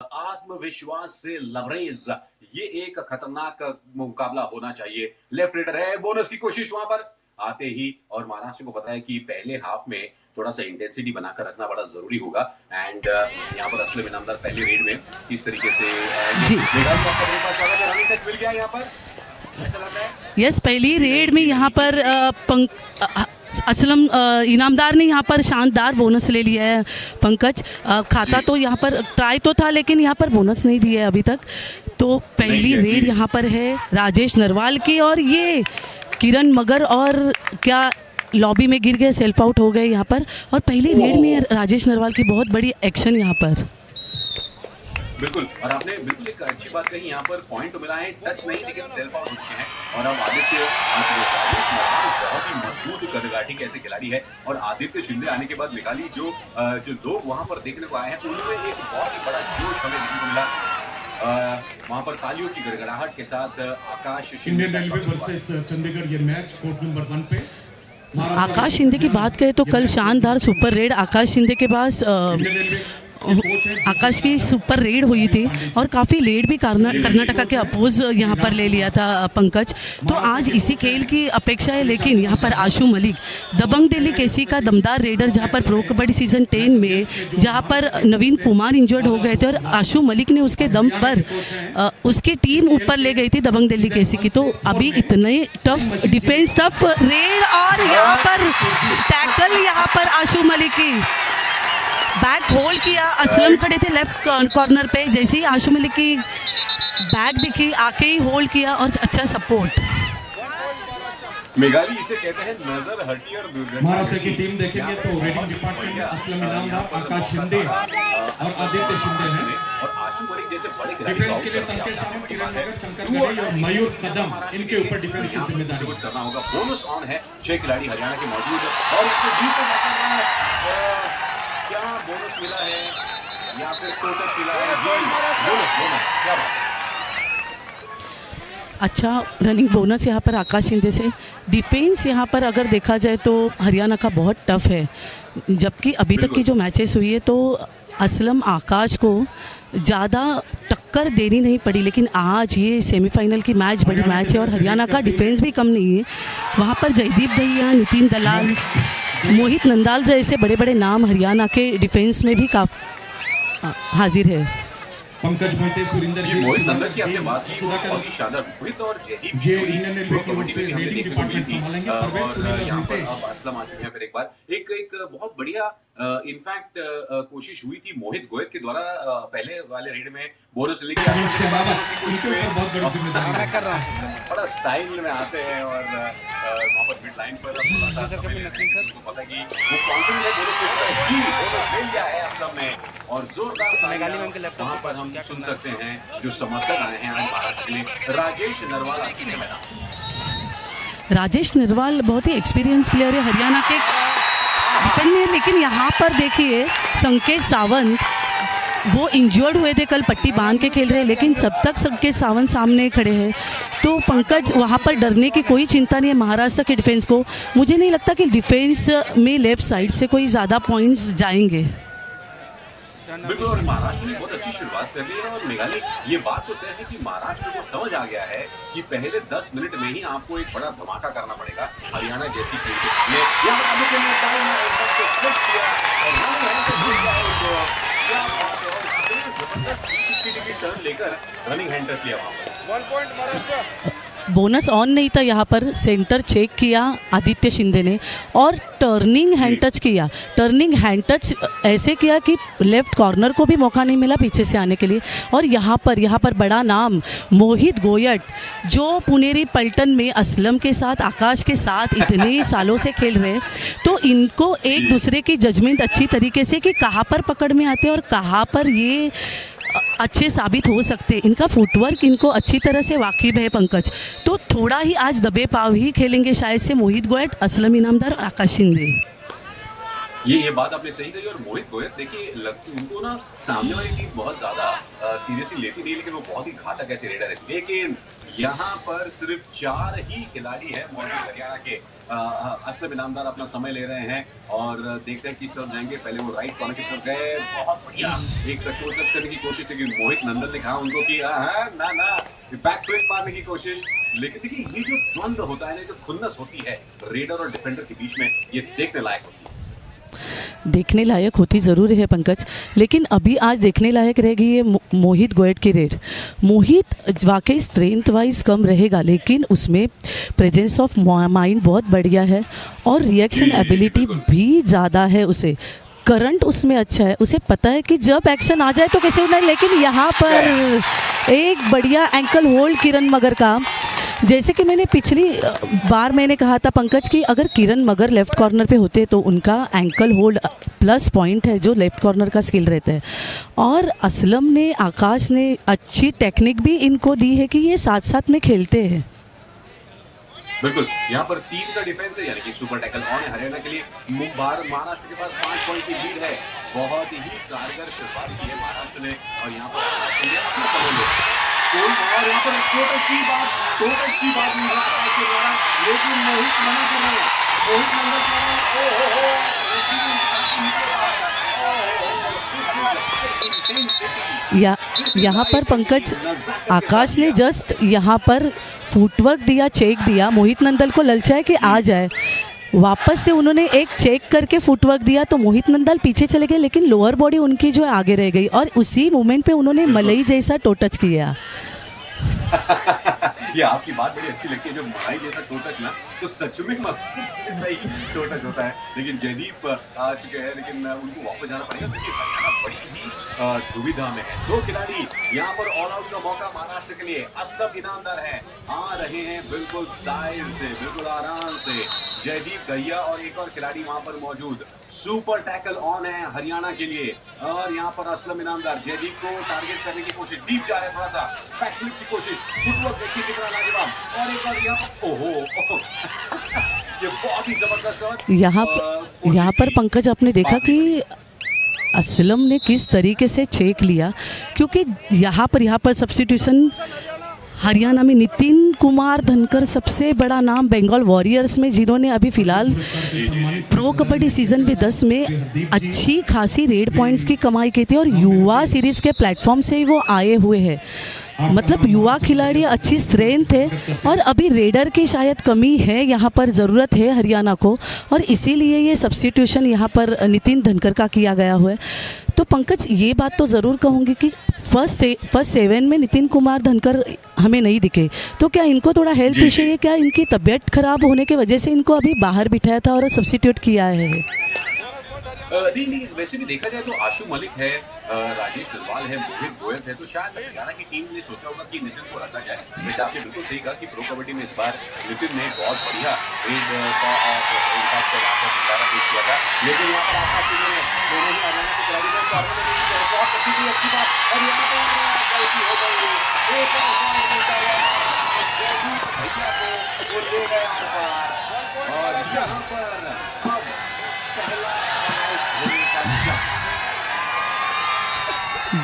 आत्मविश्वास से लबरेज, ये एक खतरनाक मुकाबला होना चाहिए। लेफ्ट रेडर है, बोनस की कोशिश वहां पर आते ही, और महाराष्ट्र को पता है कि पहले हाफ में थोड़ा सा इंटेंसिटी बनाकर रखना बड़ा जरूरी होगा। एंड यहाँ पर असलम इनामदार पहले रेड में इस तरीके से रनिंग टच मिल गया यहाँ पर, ऐसा लग रहा है। यस, पहली रेड में यहाँ पर असलम इनामदार ने यहाँ पर शानदार बोनस ले लिया है। पंकज खाता तो यहाँ पर ट्राई तो था, लेकिन यहाँ पर बोनस नहीं दिया है अभी तक। तो पहली रेड यहाँ पर है राजेश नरवाल की, और ये किरण मगर और क्या लॉबी में गिर गए, सेल्फ आउट हो गए यहाँ पर। और पहली रेड में राजेश नरवाल की बहुत बड़ी एक्शन यहाँ पर। बिल्कुल, और आपने बिल्कुल एक अच्छी बात कही, यहाँ पर पॉइंट तो मिला है, टच नहीं लेकिन सेल्फ आउट हो चुके हैं। और अब आदित्य बहुत ही मजबूत करगाठी के ऐसे खिलाड़ी है, और आदित्य शिंदे आने के बाद मेघाली जो लोग वहां पर देखने को आए हैं, उनमें एक बहुत ही बड़ा जोश हमें देखने को मिला। वहां पर तालियों की गड़गड़ाहट के साथ आकाश शिंदे वर्सेस चंडीगढ़ ये मैच कोर्ट नंबर 1 पे। आकाश शिंदे की बात करें तो कल शानदार सुपर रेड आकाश शिंदे के पास आकाश की सुपर रेड हुई थी, और काफ़ी लेट भी कर्नाटका के अपोज यहाँ पर ले लिया था पंकज। तो आज इसी खेल की अपेक्षा है, लेकिन यहाँ पर आशु मलिक दबंग दिल्ली केसी का दमदार रेडर, जहाँ पर प्रो कबड्डी सीजन 10 में जहाँ पर नवीन कुमार इंजर्ड हो गए थे, और आशु मलिक ने उसके दम पर उसकी टीम ऊपर ले गई थी दबंग दिल्ली केसी की। तो अभी इतने टफ डिफेंस, टफ रेड, और यहाँ पर टैकल यहाँ पर आशु मलिक की बैक होल्ड किया। असलम खड़े थे लेफ्ट कॉर्नर पे, जैसे ही आशु मलिक की बैक दिखी आके ही होल्ड किया, और अच्छा सपोर्ट। मेघाली इसे कहते हैं नजर हटी और दुर्घटना। महाराष्ट्र की टीम देखेंगे तो रेडिंग डिपार्टमेंट में असलम इनामदार, आकाश शिंदे और आदित्य शिंदे हैं, और आशु मलिक जैसे बड़े डिफेंस के लिए संकेत सावंत, किरण मगर, शंकर गढ़ई और मयूर कदम, इनके ऊपर डिफेंस की जिम्मेदारी कुछ करना होगा। बोनस ऑन है, 6 खिलाड़ी हरियाणा के मौजूद है, और इसको जीत जाकर क्या बोनस मिला है या फिर टच मिला है? बोनस क्या बात है। अच्छा रनिंग बोनस यहाँ पर आकाश शिंदे से। डिफेंस यहाँ पर अगर देखा जाए तो हरियाणा का बहुत टफ है, जबकि अभी तक की जो मैचेस हुई है तो असलम आकाश को ज़्यादा टक्कर देनी नहीं पड़ी, लेकिन आज ये सेमीफाइनल की मैच बड़ी मैच है, और हरियाणा का डिफेंस भी कम नहीं है। वहाँ पर जयदीप दहिया, नितिन दलाल, मोहित नंदाल जैसे बड़े बड़े नाम हरियाणा के डिफेंस में भी हाजिर है। पंकज मोहिते, सुरिंदर जी, मोहित नंदन की आपने बात की, बहुत ही शानदार। मोहित और जयदीप ये रेडिंग डिपार्टमेंट संभालेंगे। और यहाँ पर अब असलम आ चुके हैं फिर एक बार। एक बहुत बढ़िया इनफैक्ट कोशिश हुई थी मोहित गोयत के द्वारा पहले वाले रेड में बोनस लेके बड़ा स्टाइल में आते हैं, और वहाँ पर मिड लाइन पर पता है कि वो कॉन्फिडेंट है, बोनस ले लिया है असलम ने, और जोरदार वहाँ पर हम सुन सकते हैं जो समर्थक आए हैं आज महाराष्ट्र के लिए। राजेश नरवाल आज के मैदान। राजेश नरवाल बहुत ही एक्सपीरियंस प्लेयर है हरियाणा के डिफेंस में, लेकिन यहाँ पर देखिए संकेत सावंत वो इंजर्ड हुए थे, कल पट्टी बांध के खेल रहे हैं, लेकिन सब तक संकेत सावंत सामने खड़े हैं। तो पंकज वहाँ पर डरने की कोई चिंता नहीं है महाराष्ट्र के डिफेंस को। मुझे नहीं लगता कि डिफेंस में लेफ्ट साइड से कोई ज़्यादा पॉइंट्स जाएंगे। बिल्कुल, और महाराष्ट्र ने बहुत अच्छी शुरुआत कर ली है, और मेघाली ये बात तो तय है कि महाराष्ट्र को समझ आ गया है कि पहले 10 मिनट में ही आपको एक बड़ा धमाका करना पड़ेगा हरियाणा जैसी टीम के सामने। जबरदस्त 360 डिग्री टर्न लेकर रनिंग हैंड टच लिया वहां पर। 1 पॉइंट महाराष्ट्र। बोनस ऑन नहीं था यहाँ पर, सेंटर चेक किया आदित्य शिंदे ने, और टर्निंग हैंड टच किया। टर्निंग हैंड टच ऐसे किया कि लेफ्ट कॉर्नर को भी मौका नहीं मिला पीछे से आने के लिए। और यहाँ पर बड़ा नाम मोहित गोयट, जो पुनेरी पलटन में असलम के साथ, आकाश के साथ इतने सालों से खेल रहे हैं, तो इनको एक दूसरे की जजमेंट अच्छी तरीके से कि कहाँ पर पकड़ में आते हैं और कहाँ पर ये अच्छे साबित हो सकते हैं। इनका फुटवर्क इनको अच्छी तरह से वाकिफ है पंकज। तो थोड़ा ही आज दबे पाव ही खेलेंगे शायद से मोहित गोयट, असलम इनामदार और आकाश शिंदे। ये बात आपने सही कही, और मोहित गोयत देखिए उनको ना सामने वाली टीम बहुत ज्यादा सीरियसली लेती नहीं, लेकिन वो बहुत ही घातक ऐसे रेडर है। लेकिन यहाँ पर सिर्फ 4 ही खिलाड़ी है मौजूद हरियाणा के। असलम इनामदार अपना समय ले रहे हैं और देखते हैं किस तरफ जाएंगे। पहले वो राइट कॉर्नर की तरफ गए, बहुत बढ़िया एक टच करने की कोशिश, लेकिन मोहित नंदन ने कहा उनको कि ना बैक फ्लिप मारने की कोशिश। लेकिन देखिए ये जो द्वंद्व होता है ना, जो खुन्नस होती है रेडर और डिफेंडर के बीच में, ये देखने लायक होती है। देखने लायक होती ज़रूर है पंकज, लेकिन अभी आज देखने लायक रहेगी ये मोहित गोयट की रेड। मोहित वाकई स्ट्रेंथ वाइज कम रहेगा, लेकिन उसमें प्रेजेंस ऑफ माइंड बहुत बढ़िया है और रिएक्शन एबिलिटी भी ज़्यादा है। उसे करंट उसमें अच्छा है, उसे पता है कि जब एक्शन आ जाए तो कैसे होना है। लेकिन यहाँ पर एक बढ़िया एंकल होल्ड किरण मगर का, जैसे कि मैंने पिछली बार मैंने कहा था पंकज कि अगर किरण मगर लेफ़्ट कॉर्नर पे होते तो उनका एंकल होल्ड प्लस पॉइंट है जो लेफ़्ट कॉर्नर का स्किल रहता है। और असलम ने, आकाश ने अच्छी टेक्निक भी इनको दी है कि ये साथ साथ में खेलते हैं। बिल्कुल, यहाँ पर 3 का डिफेंस है, यानी कि सुपर टैकल ऑन है हरियाणा के लिए। महाराष्ट्र के पास 5 पॉइंट की लीड है। बहुत ही कारगर शुरुआत की है महाराष्ट्र ने और यहाँ पर अपना समय ले कोई और यहाँ पर दो टच की बात नहीं है आकाश के द्वारा, लेकिन मोहित मना कर रहे हैं। मोहित नंबर कर रहे हैं। यहाँ पर पंकज आकाश ने जस्ट यहाँ पर फुटवर्क दिया, चेक दिया, मोहित नंदन को ललचाया कि आ जाए। वापस से उन्होंने एक चेक करके फुटवर्क दिया तो मोहित नंदन पीछे चले गए, लेकिन लोअर बॉडी उनकी जो है आगे रह गई और उसी मोमेंट पे उन्होंने मलई जैसा टो टच किया। ये आपकी बात बड़ी अच्छी लगती है, जो मलाई जैसा टो टच ना, तो सच में सही टो टच होता है। लेकिन जयदीप आ चुके हैं, लेकिन उनको वापस जाना पड़ेगा क्योंकि हरियाणा बड़ी ही दुविधा में है। 2 खिलाड़ी यहाँ पर ऑल आउट का मौका महाराष्ट्र के लिए। असलम इनामदार है, आ रहे हैं बिल्कुल स्टाइल से, बिल्कुल आराम से। जयदीप गैया और एक और खिलाड़ी वहां पर मौजूद। सुपर टैकल ऑन है हरियाणा के लिए और यहाँ पर असलम इनामदार जयदीप को टारगेट करने की कोशिश, डीप जा रहे, थोड़ा सा बैकफ्लिप की कोशिश, फुटवर्क देखिए कितना लाजवाब। और एक बार यहाँ पर ओहो ये बहुत ही जबरदस्त। यहाँ पर पंकज आपने देखा कि असलम ने किस तरीके से चेक लिया, क्योंकि यहाँ पर सब्स्टिट्यूशन हरियाणा में नितिन कुमार धनकर, सबसे बड़ा नाम बंगाल वॉरियर्स में, जिन्होंने अभी फ़िलहाल प्रो कबड्डी सीज़न भी 10 में अच्छी खासी रेड पॉइंट्स की कमाई की थी और युवा सीरीज़ के प्लेटफॉर्म से ही वो आए हुए हैं। मतलब युवा खिलाड़ी, अच्छी स्ट्रेंथ है और अभी रेडर की शायद कमी है, यहाँ पर ज़रूरत है हरियाणा को और इसीलिए ये सब्स्टिट्यूशन यहाँ पर नितिन धनकर का किया गया हुआ है। तो पंकज ये बात तो ज़रूर कहूँगी कि फर्स्ट 7 में नितिन कुमार धनकर हमें नहीं दिखे, तो क्या इनको थोड़ा हेल्थ इशू है, क्या इनकी तबीयत खराब होने की वजह से इनको अभी बाहर बिठाया था और सब्स्टिट्यूट किया है? नहीं, वैसे भी देखा जाए तो आशु मलिक है, राजेश नरवाल है, मोहित गोयल है, तो शायद हरियाणा की टीम ने सोचा होगा कि नितिन को रखा जाए। वैसे आपने बिल्कुल सही कहा कि प्रो कबड्डी में इस बार नितिन ने बहुत बढ़िया रेड का इम्पैक्ट पेश किया था। लेकिन यहाँ पर आकाश सिंह ने दोनों ही हरियाणा के खिलाड़ी को बहुत अच्छी बात, और यहाँ पर गलती हो गई, एक भैया को ले गया और यहाँ पर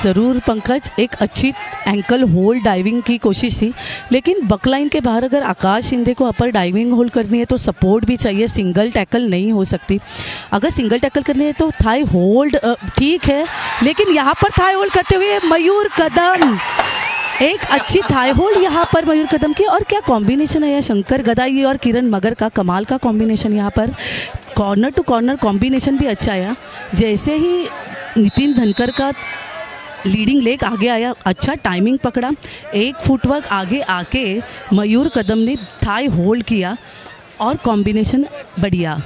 ज़रूर पंकज एक अच्छी एंकल होल्ड डाइविंग की कोशिश थी, लेकिन बकलाइन के बाहर अगर आकाश शिंदे को अपर डाइविंग होल्ड करनी है तो सपोर्ट भी चाहिए, सिंगल टैकल नहीं हो सकती। अगर सिंगल टैकल करनी है तो थाई होल्ड ठीक है, लेकिन यहाँ पर थाई होल्ड करते हुए मयूर कदम, एक अच्छी थाई होल्ड यहाँ पर मयूर कदम की। और क्या कॉम्बिनेशन है यह शंकर गदाई और किरण मगर का, कमाल का कॉम्बिनेशन। यहाँ पर कॉर्नर टू कॉर्नर कॉम्बिनेशन भी अच्छा आया। जैसे ही नितिन धनकर का लीडिंग लेग आगे आया, अच्छा टाइमिंग पकड़ा, एक फुटवर्क आगे आके मयूर कदम ने थाई होल्ड किया और कॉम्बिनेशन बढ़िया।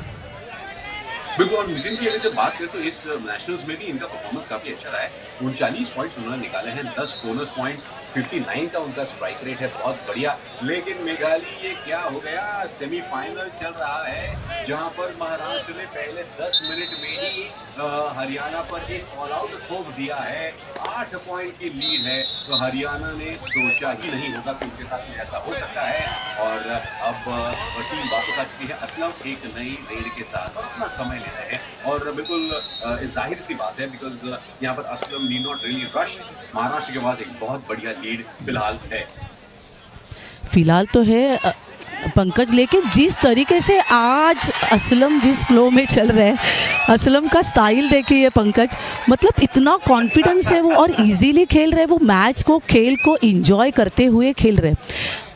बिल्कुल, और नितिन की अगर जब बात करें तो इस नेशनल्स में भी इनका परफॉर्मेंस काफी अच्छा रहा है। 39 पॉइंट्स उन्होंने निकाले हैं, 10 बोनस पॉइंट्स, 59 का उनका स्ट्राइक रेट है, बहुत बढ़िया। लेकिन मेघाली ये क्या हो गया, सेमीफाइनल चल रहा है जहां पर महाराष्ट्र ने पहले 10 मिनट में ही हरियाणा पर एक ऑल आउट थोप दिया है। 8 पॉइंट की लीड है, तो हरियाणा ने सोचा ही नहीं होगा कि उनके साथ में ऐसा हो सकता है। और अब टीम वापस आ चुकी है असलम एक नई रेड के साथ और अपना समय रहे हैं और बिल्कुल जाहिर सी बात है बिकॉज यहाँ पर Aslam need not really rush. Maharashtra के पास एक बहुत बढ़िया लीड फिलहाल है। फिलहाल तो है पंकज, लेकिन जिस तरीके से आज असलम जिस फ्लो में चल रहे हैं, असलम का स्टाइल देखिए पंकज, मतलब इतना कॉन्फिडेंस है वो और इजीली खेल रहे हैं, वो मैच को खेल को एंजॉय करते हुए खेल रहे हैं।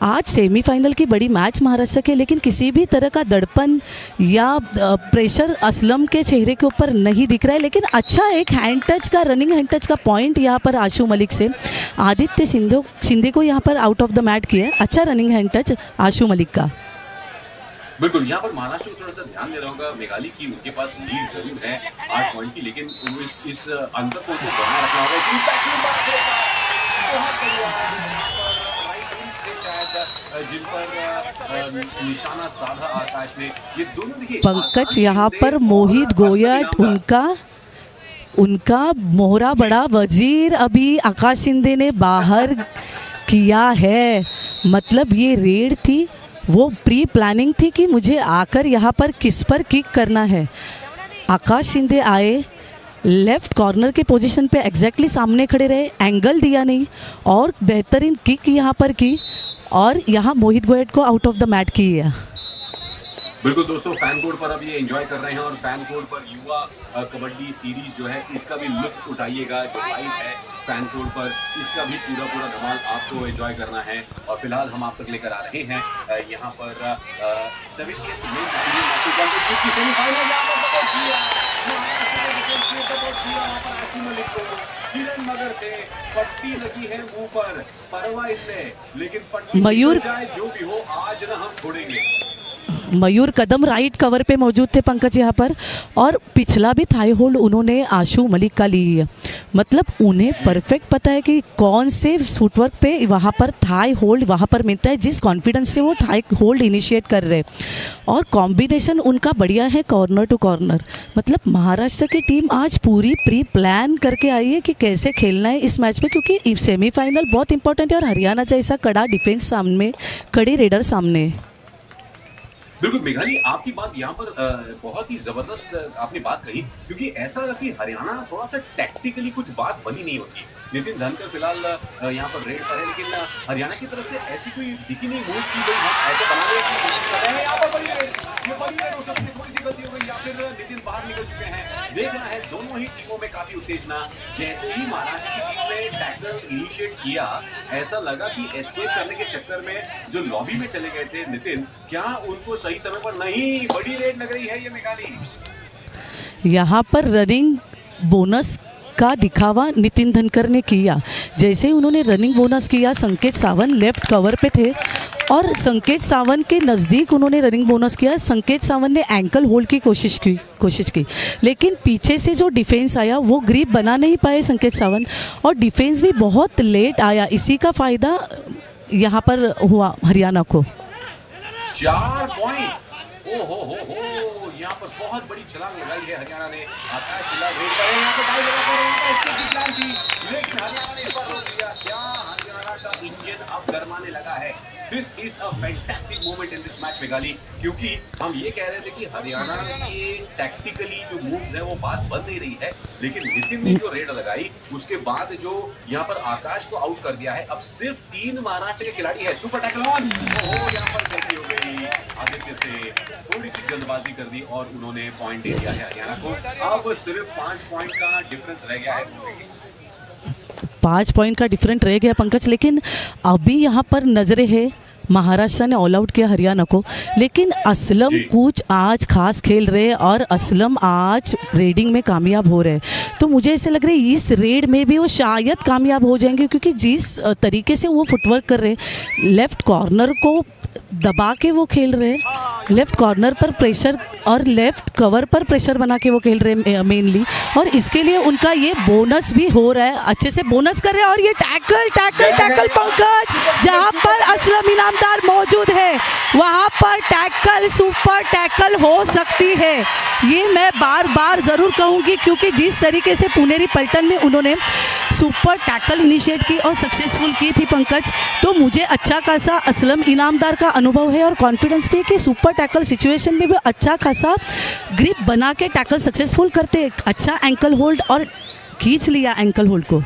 आज सेमीफाइनल की बड़ी मैच महाराष्ट्र के, लेकिन किसी भी तरह का दड़पन या प्रेशर असलम के चेहरे के ऊपर नहीं दिख रहा है। लेकिन अच्छा एक हैंड टच का, रनिंग हैंड टच का पॉइंट यहाँ पर आशु मलिक से आदित्य शिंदे को यहाँ पर आउट ऑफ द मैट किया है। अच्छा रनिंग हैंड टच आशु मलिक का। बिल्कुल, यहाँ पर महाराष्ट्र को थोड़ा सा ध्यान देना होगा मेघाली की, उनके पास लीड जरूर है 8 पॉइंट की, लेकिन इस अंतर को उनको बनाए रखना होगा। इस इम्पैक्ट में बहुत शायद जिन पर निशाना साधा आकाश ने, ये दोनों देखिए पंकज यहाँ पर मोहित गोयट उनका मोहरा बड़ा वजीर अभी आकाश शिंदे ने बाहर किया है। मतलब ये रेड थी, वो प्री प्लानिंग थी कि मुझे आकर यहाँ पर किस पर किक करना है। आकाश शिंदे आए, लेफ्ट कॉर्नर के पोजीशन पे एग्जैक्टली सामने खड़े रहे, एंगल दिया नहीं और बेहतरीन किक यहाँ पर की और यहाँ मोहित गोयट को आउट ऑफ द मैट किया। बिल्कुल दोस्तों, फैन कोड पर अब ये एंजॉय कर रहे हैं और फैन कोड पर युवा कबड्डी सीरीज जो है इसका भी लुत्फ उठाइएगा। जो लाइव है फैन कोड पर, इसका भी पूरा धमाल आपको एंजॉय करना है। और फिलहाल हम आप तक लेकर आ रहे हैं यहाँ पर 70th मेंस सीरीज चैंपियनशिप की सेमीफाइनल। यहाँ पर आसिम मलिक को किरण मगर थे, पट्टी लगी है मुंह पर, परवाह इतने, लेकिन पट्टी मयूर जाए जो भी हो, आज ना हम छोड़ेंगे। मयूर कदम राइट कवर पे मौजूद थे पंकज यहाँ पर, और पिछला भी थाई होल्ड उन्होंने आशु मलिक का ली है। मतलब उन्हें परफेक्ट पता है कि कौन से फुटवर्क पे वहाँ पर थाई होल्ड वहाँ पर मिलता है, जिस कॉन्फिडेंस से वो थाई होल्ड इनिशिएट कर रहे हैं। और कॉम्बिनेशन उनका बढ़िया है कॉर्नर टू कॉर्नर। मतलब महाराष्ट्र की टीम आज पूरी प्री प्लान करके आई है कि कैसे खेलना है इस मैच में, क्योंकि सेमीफाइनल बहुत इंपॉर्टेंट है और हरियाणा जैसा कड़ा डिफेंस सामने, कड़ी रेडर सामने। बिल्कुल मेघाली, आपकी बात यहाँ पर बहुत ही जबरदस्त आपने बात कही, क्योंकि ऐसा लगा कि हरियाणा थोड़ा सा टैक्टिकली कुछ बात बनी नहीं होती। नितिन धनकर फिलहाल यहाँ पर रेड पर है, लेकिन हरियाणा की तरफ से ऐसी कोई दिखी नहीं मूव की गई। हम ऐसे बनाने की कोशिश कर रहे हैं। यहाँ पर बड़ी रेड हो सकती है, थोड़ी सी गलती हो गई या फिर नितिन बाहर निकल चुके हैं। देखना है, दोनों ही टीमों में काफी उत्तेजना। जैसे ही महाराष्ट्र की टीम ने टैकल इनिशिएट किया, ऐसा लगा कि एस्केप करने के चक्कर में जो लॉबी में चले गए थे नितिन, क्या उनको सही समय पर नहीं, बड़ी रेड लग रही है ये मेघाली। यहाँ पर रनिंग बोनस का दिखावा नितिन धनकर ने किया। जैसे ही उन्होंने रनिंग बोनस किया, संकेत सावंत लेफ्ट कवर पे थे और संकेत सावंत के नज़दीक उन्होंने रनिंग बोनस किया। संकेत सावंत ने एंकल होल्ड की कोशिश की, लेकिन पीछे से जो डिफेंस आया वो ग्रिप बना नहीं पाए संकेत सावंत, और डिफेंस भी बहुत लेट आया। इसी का फ़ायदा यहाँ पर हुआ हरियाणा को। 4 पॉइंट, ओ हो, यहाँ पर बहुत बड़ी छलांग लगाई है हरियाणा ने। आकाश फिलहाल रेड पर है, यहाँ पे टाई लगाकर उनका एस्केप की प्लान थी, लेकिन हरियाणा ने इस बार रोक दिया। क्या हरियाणा का इंजन अब गरमाने लगा है। This is a fantastic moment in this match Meghali, क्योंकि हम ये कह रहे थे कि हरियाणा के टैक्टिकली जो मूव्स है वो बात बन नहीं रही है, लेकिन नितिन ने जो रेड लगाई उसके बाद जो यहाँ पर आकाश को आउट कर दिया है। अब सिर्फ 3 महाराष्ट्र के खिलाड़ी है। सुपर टैकल ऑन, यहाँ पर गलती हो गई आदित्य से, थोड़ी सी जल्दबाजी कर दी और उन्होंने पॉइंट दे दिया है हरियाणा को। अब सिर्फ 5 पॉइंट का डिफरेंस रह गया है। 5 पॉइंट का डिफरेंट रह गया पंकज, लेकिन अभी यहाँ पर नजरें है महाराष्ट्र ने ऑल आउट किया हरियाणा को, लेकिन असलम कुछ आज खास खेल रहे हैं और असलम आज रेडिंग में कामयाब हो रहे हैं। तो मुझे ऐसे लग रहा है इस रेड में भी वो शायद कामयाब हो जाएंगे, क्योंकि जिस तरीके से वो फुटवर्क कर रहे हैं, लेफ्ट कॉर्नर को दबा के वो खेल रहे हैं, लेफ्ट कॉर्नर पर प्रेशर और लेफ्ट कवर पर प्रेशर बना के वो खेल रहे हैं मेनली, और इसके लिए उनका ये बोनस भी हो रहा है, अच्छे से बोनस कर रहे हैं। और ये टैकल पंकज, जहाँ पर असलम इनामदार मौजूद है वहाँ पर टैकल, सुपर टैकल हो सकती है। ये मैं बार बार ज़रूर कहूँगी, क्योंकि जिस तरीके से पुनेरी पलटन में उन्होंने सुपर टैकल इनिशिएट की और सक्सेसफुल की थी पंकज। तो मुझे अच्छा खासा असलम इनामदार का अनुभव है और कॉन्फिडेंस भी है कि सुपर टैकल सिचुएशन में भी अच्छा खासा ग्रिप बना के टैकल सक्सेसफुल करते, अच्छा एंकल होल्ड और खींच लिया एंकल होल्ड को।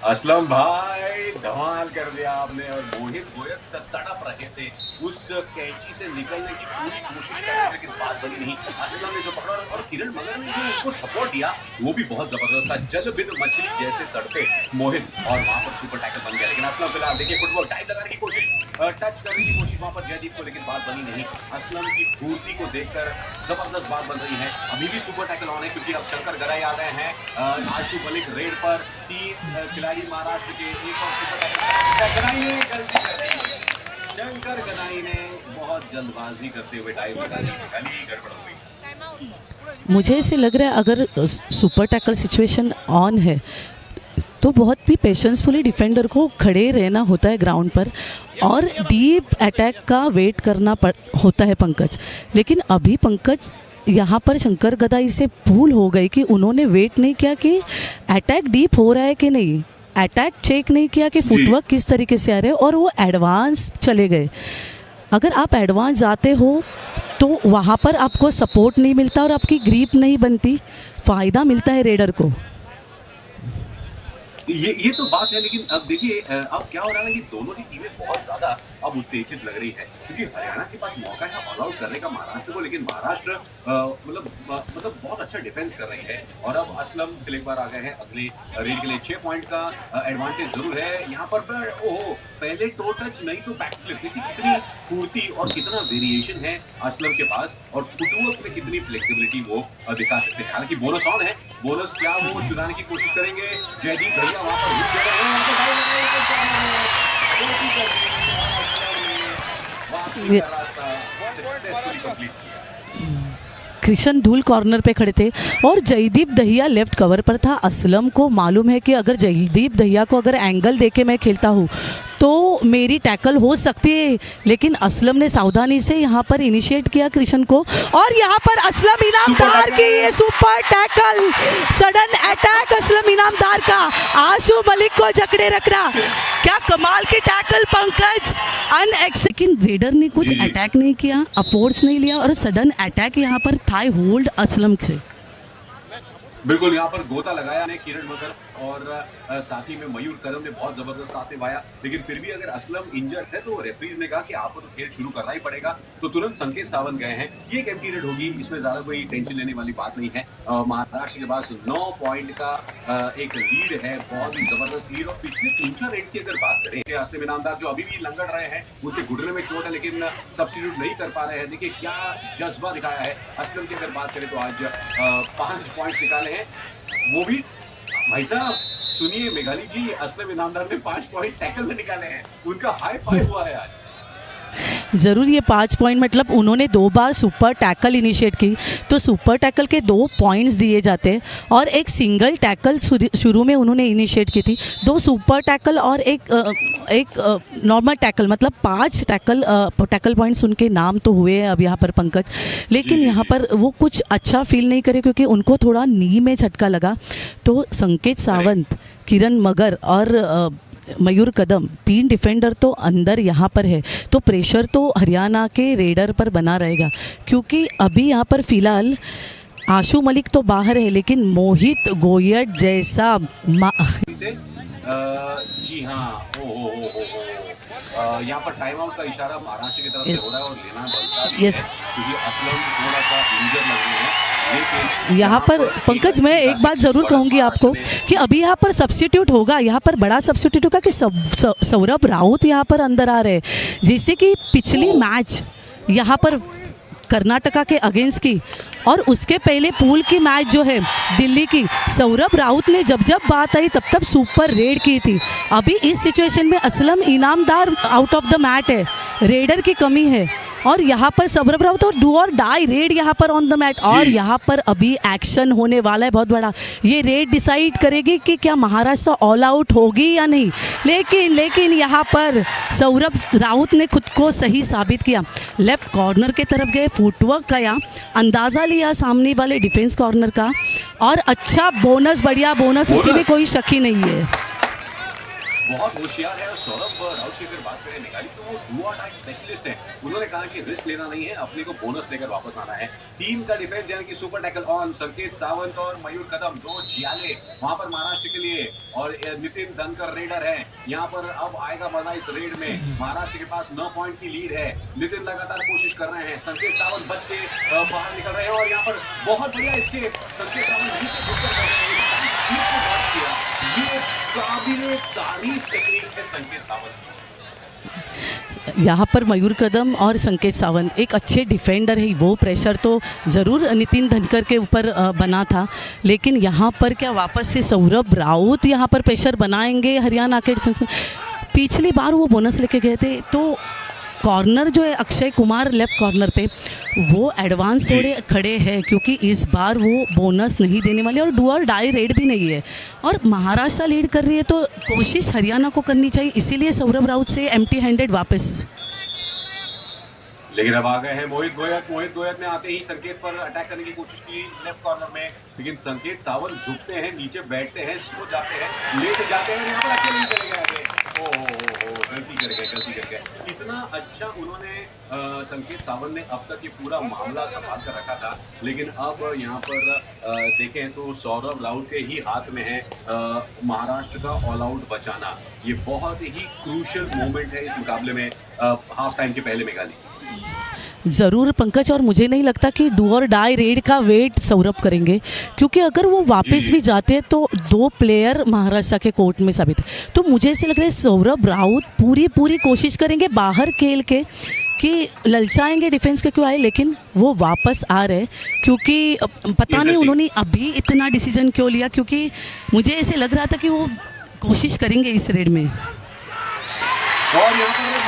असलम भाई धमाल कर दिया आपने। और मोहित गोयत तड़प रहे थे, उस कैंची से निकलने की पूरी कोशिश कर रहे थे, लेकिन बात बनी नहीं। असलम ने जो पकड़ा और किरण मगर ने जो उनको सपोर्ट दिया वो भी बहुत जबरदस्त था। जल बिन मछली जैसे तड़पे मोहित और वहां पर सुपर टैकल बन गया। लेकिन असलम फिलहाल देखिए फुटबॉल डाइव लगाने की कोशिश, टच करने की कोशिश वहां पर जयदीप को, लेकिन बात बनी नहीं। असलम की फुर्ती को देखकर जबरदस्त बात बन रही है। अभी भी सुपर टैकल ऑन है क्योंकि अब शंकर गराई आ गए हैं आशु मलिक रेड पर। 3 खिलाड़ी महाराष्ट्र के, एक और सुपर टैकल गनाई ने गलती कर दी। शंकर गनाई ने बहुत जल्दबाजी करते हुए डाइव लगा दी, गली गड़बड़ हो गई। मुझे ऐसे लग रहा है अगर सुपर टैकल सिचुएशन ऑन है तो बहुत भी पेशेंसफुली डिफेंडर को खड़े रहना होता है ग्राउंड पर और डीप अटैक का वेट करना होता है पंकज। लेकिन अभी पंकज यहाँ पर शंकर गदाई से भूल हो गई कि उन्होंने वेट नहीं किया कि अटैक डीप हो रहा है कि नहीं, अटैक चेक नहीं किया कि फुटवर्क किस तरीके से आ रहे हैं और वो एडवांस चले गए। अगर आप एडवांस जाते हो तो वहाँ पर आपको सपोर्ट नहीं मिलता और आपकी ग्रिप नहीं बनती, फ़ायदा मिलता है रेडर को। ये तो बात है, लेकिन अब देखिए अब क्या हो रहा है ना कि दोनों ही टीमें बहुत ज्यादा अब उत्तेजित लग रही है क्योंकि हरियाणा के पास मौका है ऑल आउट करने का महाराष्ट्र को, लेकिन महाराष्ट्र मतलब बहुत अच्छा डिफेंस कर रही है। और अब असलम फिर एक बार आ गए हैं अगले रेड के लिए। 6 पॉइंट का एडवांटेज जरूर है यहाँ पर। ओहो, पहले टो टच नहीं तो बैक फ्लिप। देखिए कितनी फुर्ती और कितना वेरिएशन है असलम के पास और फुटवर्क में कितनी फ्लेक्सिबिलिटी वो दिखा सकते हैं। हालांकि बोनस ऑन है, बोनस क्या वो चुराने की कोशिश करेंगे। जयदीप भैया वहां पर रुक गए हैं, वापसी का रास्ता सक्सेसफुली कंप्लीट किया। कृष्ण धूल कॉर्नर पे खड़े थे और जयदीप दहिया लेफ्ट कवर पर था। असलम को मालूम है कि अगर जयदीप दहिया को अगर एंगल देके मैं खेलता हूँ तो मेरी टैकल हो सकती है, लेकिन असलम ने सावधानी से यहाँ पर इनिशिएट किया कृष्ण को और यहाँ पर असलम इनामदार की ये super tackle, sudden attack Aslam Inamdar का, आशु मलिक को जकड़े रखना। क्या कमाल की टैकल पंकज, लेकिन रेडर ने कुछ अटैक नहीं किया, अफोर्स नहीं लिया और सडन अटैक यहाँ पर थाई होल्ड असलम से। बिल्कुल यहाँ पर गोता लगाया ने किरण मगर और साथ ही में मयूर कदम ने बहुत जबरदस्त साथ निभाया। लेकिन फिर भी अगर असलम इंजर्ड है तो रेफरीज ने कहा कि आपको तो खेल शुरू करना ही पड़ेगा, तो तुरंत संकेत सावंत गए हैं। ये एक एम्प्टी रेड होगी, इसमें ज्यादा कोई टेंशन लेने वाली बात नहीं है। महाराष्ट्र के पास 9 पॉइंट का एक लीड है, बहुत ही जबरदस्त लीड। और पिछले 3-4 रेड्स की अगर बात करें, असलम इनामदार जो अभी भी लंगड़ रहे हैं, उनके घुटने में चोट है लेकिन सब्स्टिट्यूट नहीं कर पा रहे हैं। देखिए क्या जज्बा दिखाया है असलम की। अगर बात करें तो आज 5 पॉइंट्स निकाले हैं, वो भी भाई साहब सुनिए मेघाली जी, असलम इनामदार ने 5 पॉइंट टैकल में निकाले हैं, उनका हाई फाइव हुआ है आज। ज़रूर ये 5 पॉइंट मतलब उन्होंने 2 बार सुपर टैकल इनिशिएट की तो सुपर टैकल के 2 पॉइंट्स दिए जाते हैं और एक सिंगल टैकल शुरू में उन्होंने इनिशिएट की थी, 2 सुपर टैकल और एक नॉर्मल टैकल, मतलब 5 टैकल पॉइंट्स उनके नाम तो हुए हैं अब यहाँ पर पंकज। लेकिन यहाँ पर वो कुछ अच्छा फील नहीं करे क्योंकि उनको थोड़ा नी में झटका लगा। तो संकेत सावंत, किरण मगर और मयूर कदम 3 डिफेंडर तो अंदर यहाँ पर है, तो प्रेशर तो हरियाणा के रेडर पर बना रहेगा क्योंकि अभी यहाँ पर फिलहाल आशु मलिक तो बाहर है लेकिन मोहित गोयट जैसा जी हाँ, यहाँ पर टाइम आउट का इशारा महाराष्ट्र की तरफ से हो रहा है और लेना बनता भी है क्योंकि असलम थोड़ा सा इंजर लग रहे हैं। यहाँ पर पंकज मैं एक बात ज़रूर कहूँगी आपको कि अभी यहाँ पर सब्स्टिट्यूट होगा, यहाँ पर बड़ा सब्स्टिट्यूट होगा कि सौरभ राउत यहाँ पर अंदर आ रहे हैं, जैसे कि पिछली मैच यहाँ पर कर्नाटका के अगेंस्ट की और उसके पहले पूल की मैच जो है दिल्ली की, सौरभ राउत ने जब बात आई तब सुपर रेड की थी। अभी इस सिचुएशन में Aslam Inamdar out of the match है, रेडर की कमी है और यहाँ पर सौरभ राउत और डू और डाई रेड यहाँ पर ऑन द मैट, और यहाँ पर अभी एक्शन होने वाला है बहुत बड़ा। ये रेड डिसाइड करेगी कि क्या महाराष्ट्र ऑल आउट होगी या नहीं। लेकिन यहाँ पर सौरभ राउत ने खुद को सही साबित किया, लेफ्ट कॉर्नर के तरफ गए, फुटवर्क किया, अंदाज़ा लिया सामने वाले डिफेंस कॉर्नर का, और अच्छा बोनस, बढ़िया बोनस, उसी में कोई शक ही नहीं है। बहुत होशियार है। और सौरभ राउत की अगर बात करें निकाली तो वो डू और डाई स्पेशलिस्ट हैं। उन्होंने कहा कि रिस्क लेना नहीं है, अपने को बोनस लेकर वापस आना है। टीम का डिफेंस यानी कि सुपर टैकल ऑन, संकेत सावंत और मयूर कदम दो जियाले वहां पर महाराष्ट्र के लिए, और नितिन धनकर रेडर है यहाँ पर। अब आएगा मजा इस रेड में। महाराष्ट्र के पास 9 पॉइंट की लीड है। नितिन लगातार कोशिश कर रहे हैं, संकेत सावंत बच के बाहर निकल रहे हैं, और यहाँ पर बहुत बढ़िया इसके संकेत सावंत नीचे झुककर कर रहे हैं। ये काबिले तारीफ टेक्निक है संकेत सावंत। यहाँ पर मयूर कदम और संकेत सावंत एक अच्छे डिफेंडर है। वो प्रेशर तो ज़रूर नितिन धनकर के ऊपर बना था, लेकिन यहाँ पर क्या वापस से सौरभ राउत यहाँ पर प्रेशर बनाएंगे हरियाणा के डिफेंस में। पिछली बार वो बोनस लेके गए थे, तो कॉर्नर जो है अक्षय कुमार लेफ्ट कॉर्नर पे वो एडवांस थोड़े खड़े हैं, क्योंकि इस बार वो बोनस नहीं देने वाले, और डू और डाई रेड भी नहीं है, और महाराष्ट्र लीड कर रही है, तो कोशिश हरियाणा को करनी चाहिए। इसीलिए सौरभ राउत से एम्प्टी हैंडेड वापस। लेकिन अब आ गए हैं मोहित गोयत ने आते ही संकेत पर अटैक करने की कोशिश की लेफ्ट कॉर्नर में, लेकिन संकेत सावंत झुकते हैं, नीचे बैठते हैं, सो जाते हैं, लेट जाते हैं, यहाँ पर अकेले ही चले गए। गलती कर गए। इतना अच्छा उन्होंने संकेत सावंत ने अब तक ये पूरा मामला संभाल कर रखा था, लेकिन अब यहाँ पर देखें तो सौरभ राउत के ही हाथ में है महाराष्ट्र का ऑल आउट बचाना। ये बहुत ही क्रूशियल मोमेंट है इस मुकाबले में, हाफ टाइम के पहले मेघाली। ज़रूर पंकज, और मुझे नहीं लगता कि डू और डाई रेड का वेट सौरभ करेंगे, क्योंकि अगर वो वापस भी जाते हैं तो 2 प्लेयर महाराष्ट्र के कोर्ट में साबित है। तो मुझे ऐसे लग रहा है सौरभ राउत पूरी कोशिश करेंगे बाहर खेल के कि ललचाएंगे डिफेंस के क्यों आए, लेकिन वो वापस आ रहे, क्योंकि पता नहीं उन्होंने अभी इतना डिसीजन क्यों लिया, क्योंकि मुझे ऐसे लग रहा था कि वो कोशिश करेंगे इस रेड में। और यहाँ पर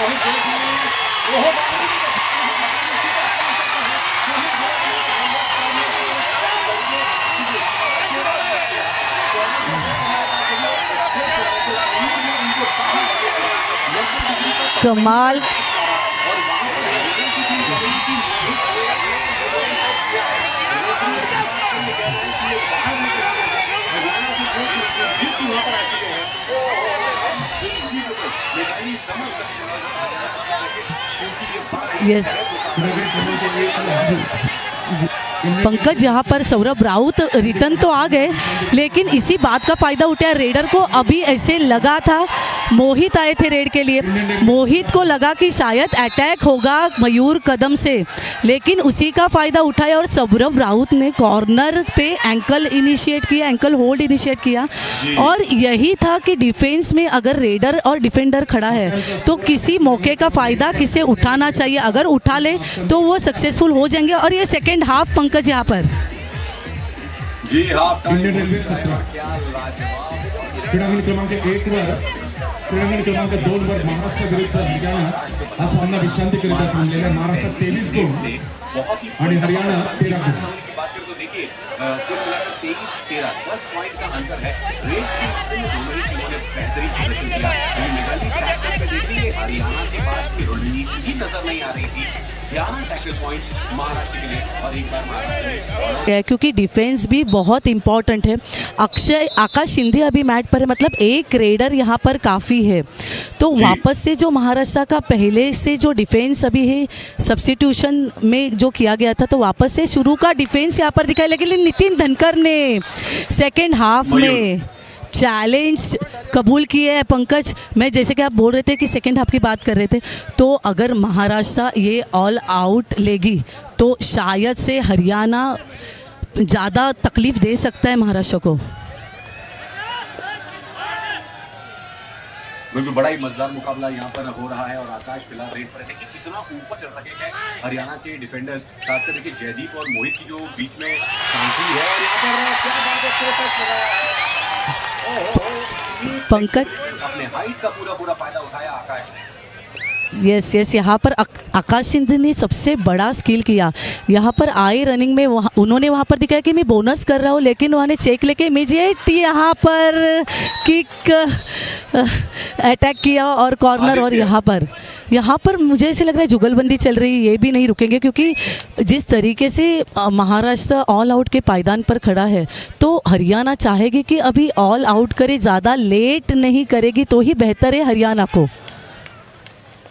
कमाल। यस जी पंकज, यहाँ पर सौरभ राउत रिटर्न तो आ गए, लेकिन इसी बात का फ़ायदा उठाया रेडर को। अभी ऐसे लगा था, मोहित आए थे रेड के लिए, मोहित को लगा कि शायद अटैक होगा मयूर कदम से, लेकिन उसी का फ़ायदा उठाया और सौरभ राउत ने कॉर्नर पे एंकल इनिशिएट किया, एंकल होल्ड इनिशिएट किया। और यही था कि डिफेंस में अगर रेडर और डिफेंडर खड़ा है तो किसी मौके का फ़ायदा किसे उठाना चाहिए, अगर उठा ले तो वो सक्सेसफुल हो जाएंगे। और ये सेकेंड हाफ पंकज यहाँ पर जी हाफ टाइम क्रीडांगण क्रमांक 1 वर क्रीडांगण क्रमांक 2 वर महाराष्ट्र विरुद्ध हरियाणा हा सामना विश्रांतीकरिता थांबलेला आहे। महाराष्ट्र 23 गुण बहुत ही आणि हरियाणा 13 गुण। की बात करें तो देखिए कुल मिलाकर 23-13 10 पॉइंट का अंतर है। रेड्स की बात में दोनों ही टीमों ने बेहतरीन प्रदर्शन किया, लेकिन मेघाली टैकल पे देखिए हरियाणा के पास की रणनीति ही नजर नहीं आ रही थी। 11 टैकल पॉइंट्स महाराष्ट्र के लिए, और एक बार महाराष्ट्र है, क्योंकि डिफेंस भी बहुत इंपॉर्टेंट है। आकाश शिंदे अभी मैट पर है, मतलब एक रेडर यहाँ पर काफ़ी है। तो वापस से जो महाराष्ट्र का पहले से जो डिफेंस अभी है सब्स्टिट्यूशन में जो किया गया था, तो वापस से शुरू का डिफेंस यहाँ पर दिखाया, लेकिन नितिन धनकर ने सेकेंड हाफ में चैलेंज कबूल किए है। पंकज, मैं जैसे कि आप बोल रहे थे कि सेकेंड हाफ की बात कर रहे थे, तो अगर महाराष्ट्र ये ऑल आउट लेगी तो शायद से हरियाणा ज़्यादा तकलीफ दे सकता है महाराष्ट्र को। बिल्कुल बड़ा ही मजेदार मुकाबला यहाँ पर हो रहा है, और आकाश फिलहाल रेड पर है। देखिए कितना ऊपर चल रहे हैं हरियाणा के डिफेंडर्स, खासकर देखिए जयदीप और मोहित की जो बीच में शांति है, और यहाँ पर क्या बात है पंकज अपने हाइट का पूरा फायदा उठाया आकाश ने। यस यस, यहाँ पर आकाश सिंधे ने सबसे बड़ा स्किल किया। यहाँ पर आई रनिंग में उन्होंने वहाँ पर दिखाया कि मैं बोनस कर रहा हूँ, लेकिन उन्होंने चेक लेके इमीडिएट यहाँ पर किक अटैक किया और कॉर्नर। और यहाँ पर मुझे ऐसे लग रहा है जुगलबंदी चल रही है, ये भी नहीं रुकेंगे, क्योंकि जिस तरीके से महाराष्ट्र ऑल आउट के पायदान पर खड़ा है तो हरियाणा चाहेगी कि अभी ऑल आउट करे, ज़्यादा लेट नहीं करेगी तो ही बेहतर है हरियाणा को।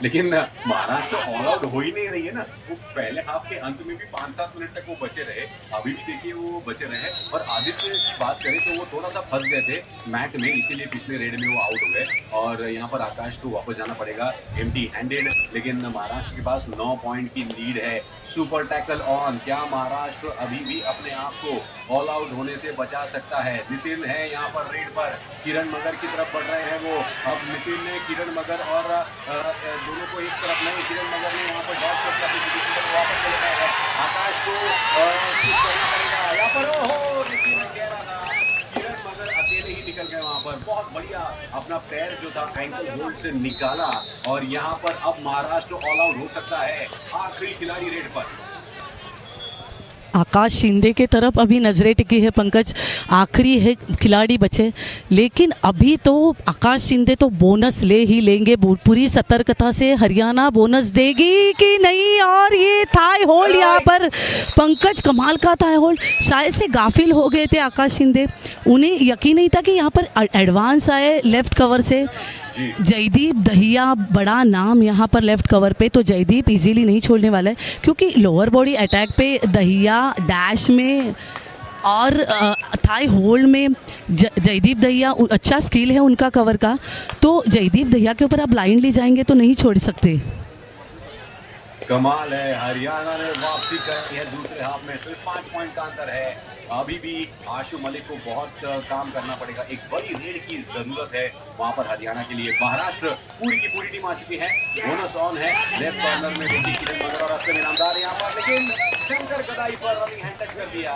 लेकिन महाराष्ट्र ऑल आउट हो ही नहीं रही है ना। वो पहले हाफ के अंत में भी 5-7 मिनट तक वो बचे रहे, अभी भी देखिए वो बचे रहे। और आदित्य की बात करें तो वो थोड़ा सा फंस गए थे मैट में, इसीलिए पिछले रेड में वो आउट हो गए। और यहाँ पर आकाश को वापस जाना पड़ेगा एम्प्टी हैंडेड। लेकिन महाराष्ट्र के पास 9 पॉइंट की लीड है। सुपर टैकल ऑन, क्या महाराष्ट्र अभी भी अपने आप को ऑल आउट होने से बचा सकता है? नितिन है यहाँ पर रेड पर, किरण मगर की तरफ बढ़ रहे हैं वो। अब नितिन ने किरण मगर और दोनों को एक तरफ नहीं, किरण मगर ने वहाँ पर डॉच करके अपनी पोजीशन पर वापस चले गए हैं। आकाश को कुछ करना पड़ेगा यहाँ पर। ओहो, लेकिन कह रहा था किरण मगर अकेले ही निकल गए वहाँ पर। बहुत बढ़िया अपना पैर जो था एंकल होल्ड से निकाला और यहाँ पर अब महाराष्ट्र ऑल आउट हो सकता है। आखिरी खिलाड़ी रेड पर आकाश शिंदे के तरफ अभी नजरें टिकी है पंकज, आखिरी है खिलाड़ी बचे, लेकिन अभी तो आकाश शिंदे तो बोनस ले ही लेंगे। पूरी सतर्कता से हरियाणा बोनस देगी कि नहीं। और ये थाई होल्ड यहाँ पर पंकज, कमाल का थाई होल्ड। शायद से गाफिल हो गए थे आकाश शिंदे, उन्हें यकीन नहीं था कि यहाँ पर एडवांस आए लेफ्ट कवर से। जयदीप दहिया बड़ा नाम यहाँ पर लेफ्ट कवर पे, तो जयदीप इजीली नहीं छोड़ने वाला है, क्योंकि लोअर बॉडी अटैक पे दहिया डैश में और थाई होल्ड में जयदीप दहिया अच्छा स्किल है उनका कवर का। तो जयदीप दहिया के ऊपर आप ब्लाइंडली जाएंगे तो नहीं छोड़ सकते। कमाल है, हरियाणा ने वापसी करनी है दूसरे हाफ में। सिर्फ 5 पॉइंट का अंतर है। अभी भी आशु मलिक को बहुत काम करना पड़ेगा। एक बड़ी रेड की जरूरत है वहां पर हरियाणा के लिए। महाराष्ट्र पूरी की पूरी टीम आ चुकी है, बोनस ऑन है। लेफ्ट कॉर्नर में देखिए किरण मगर और असलम इनामदार यहाँ पर, लेकिन शंकर गदाई पर रनिंग हैंड टच कर दिया,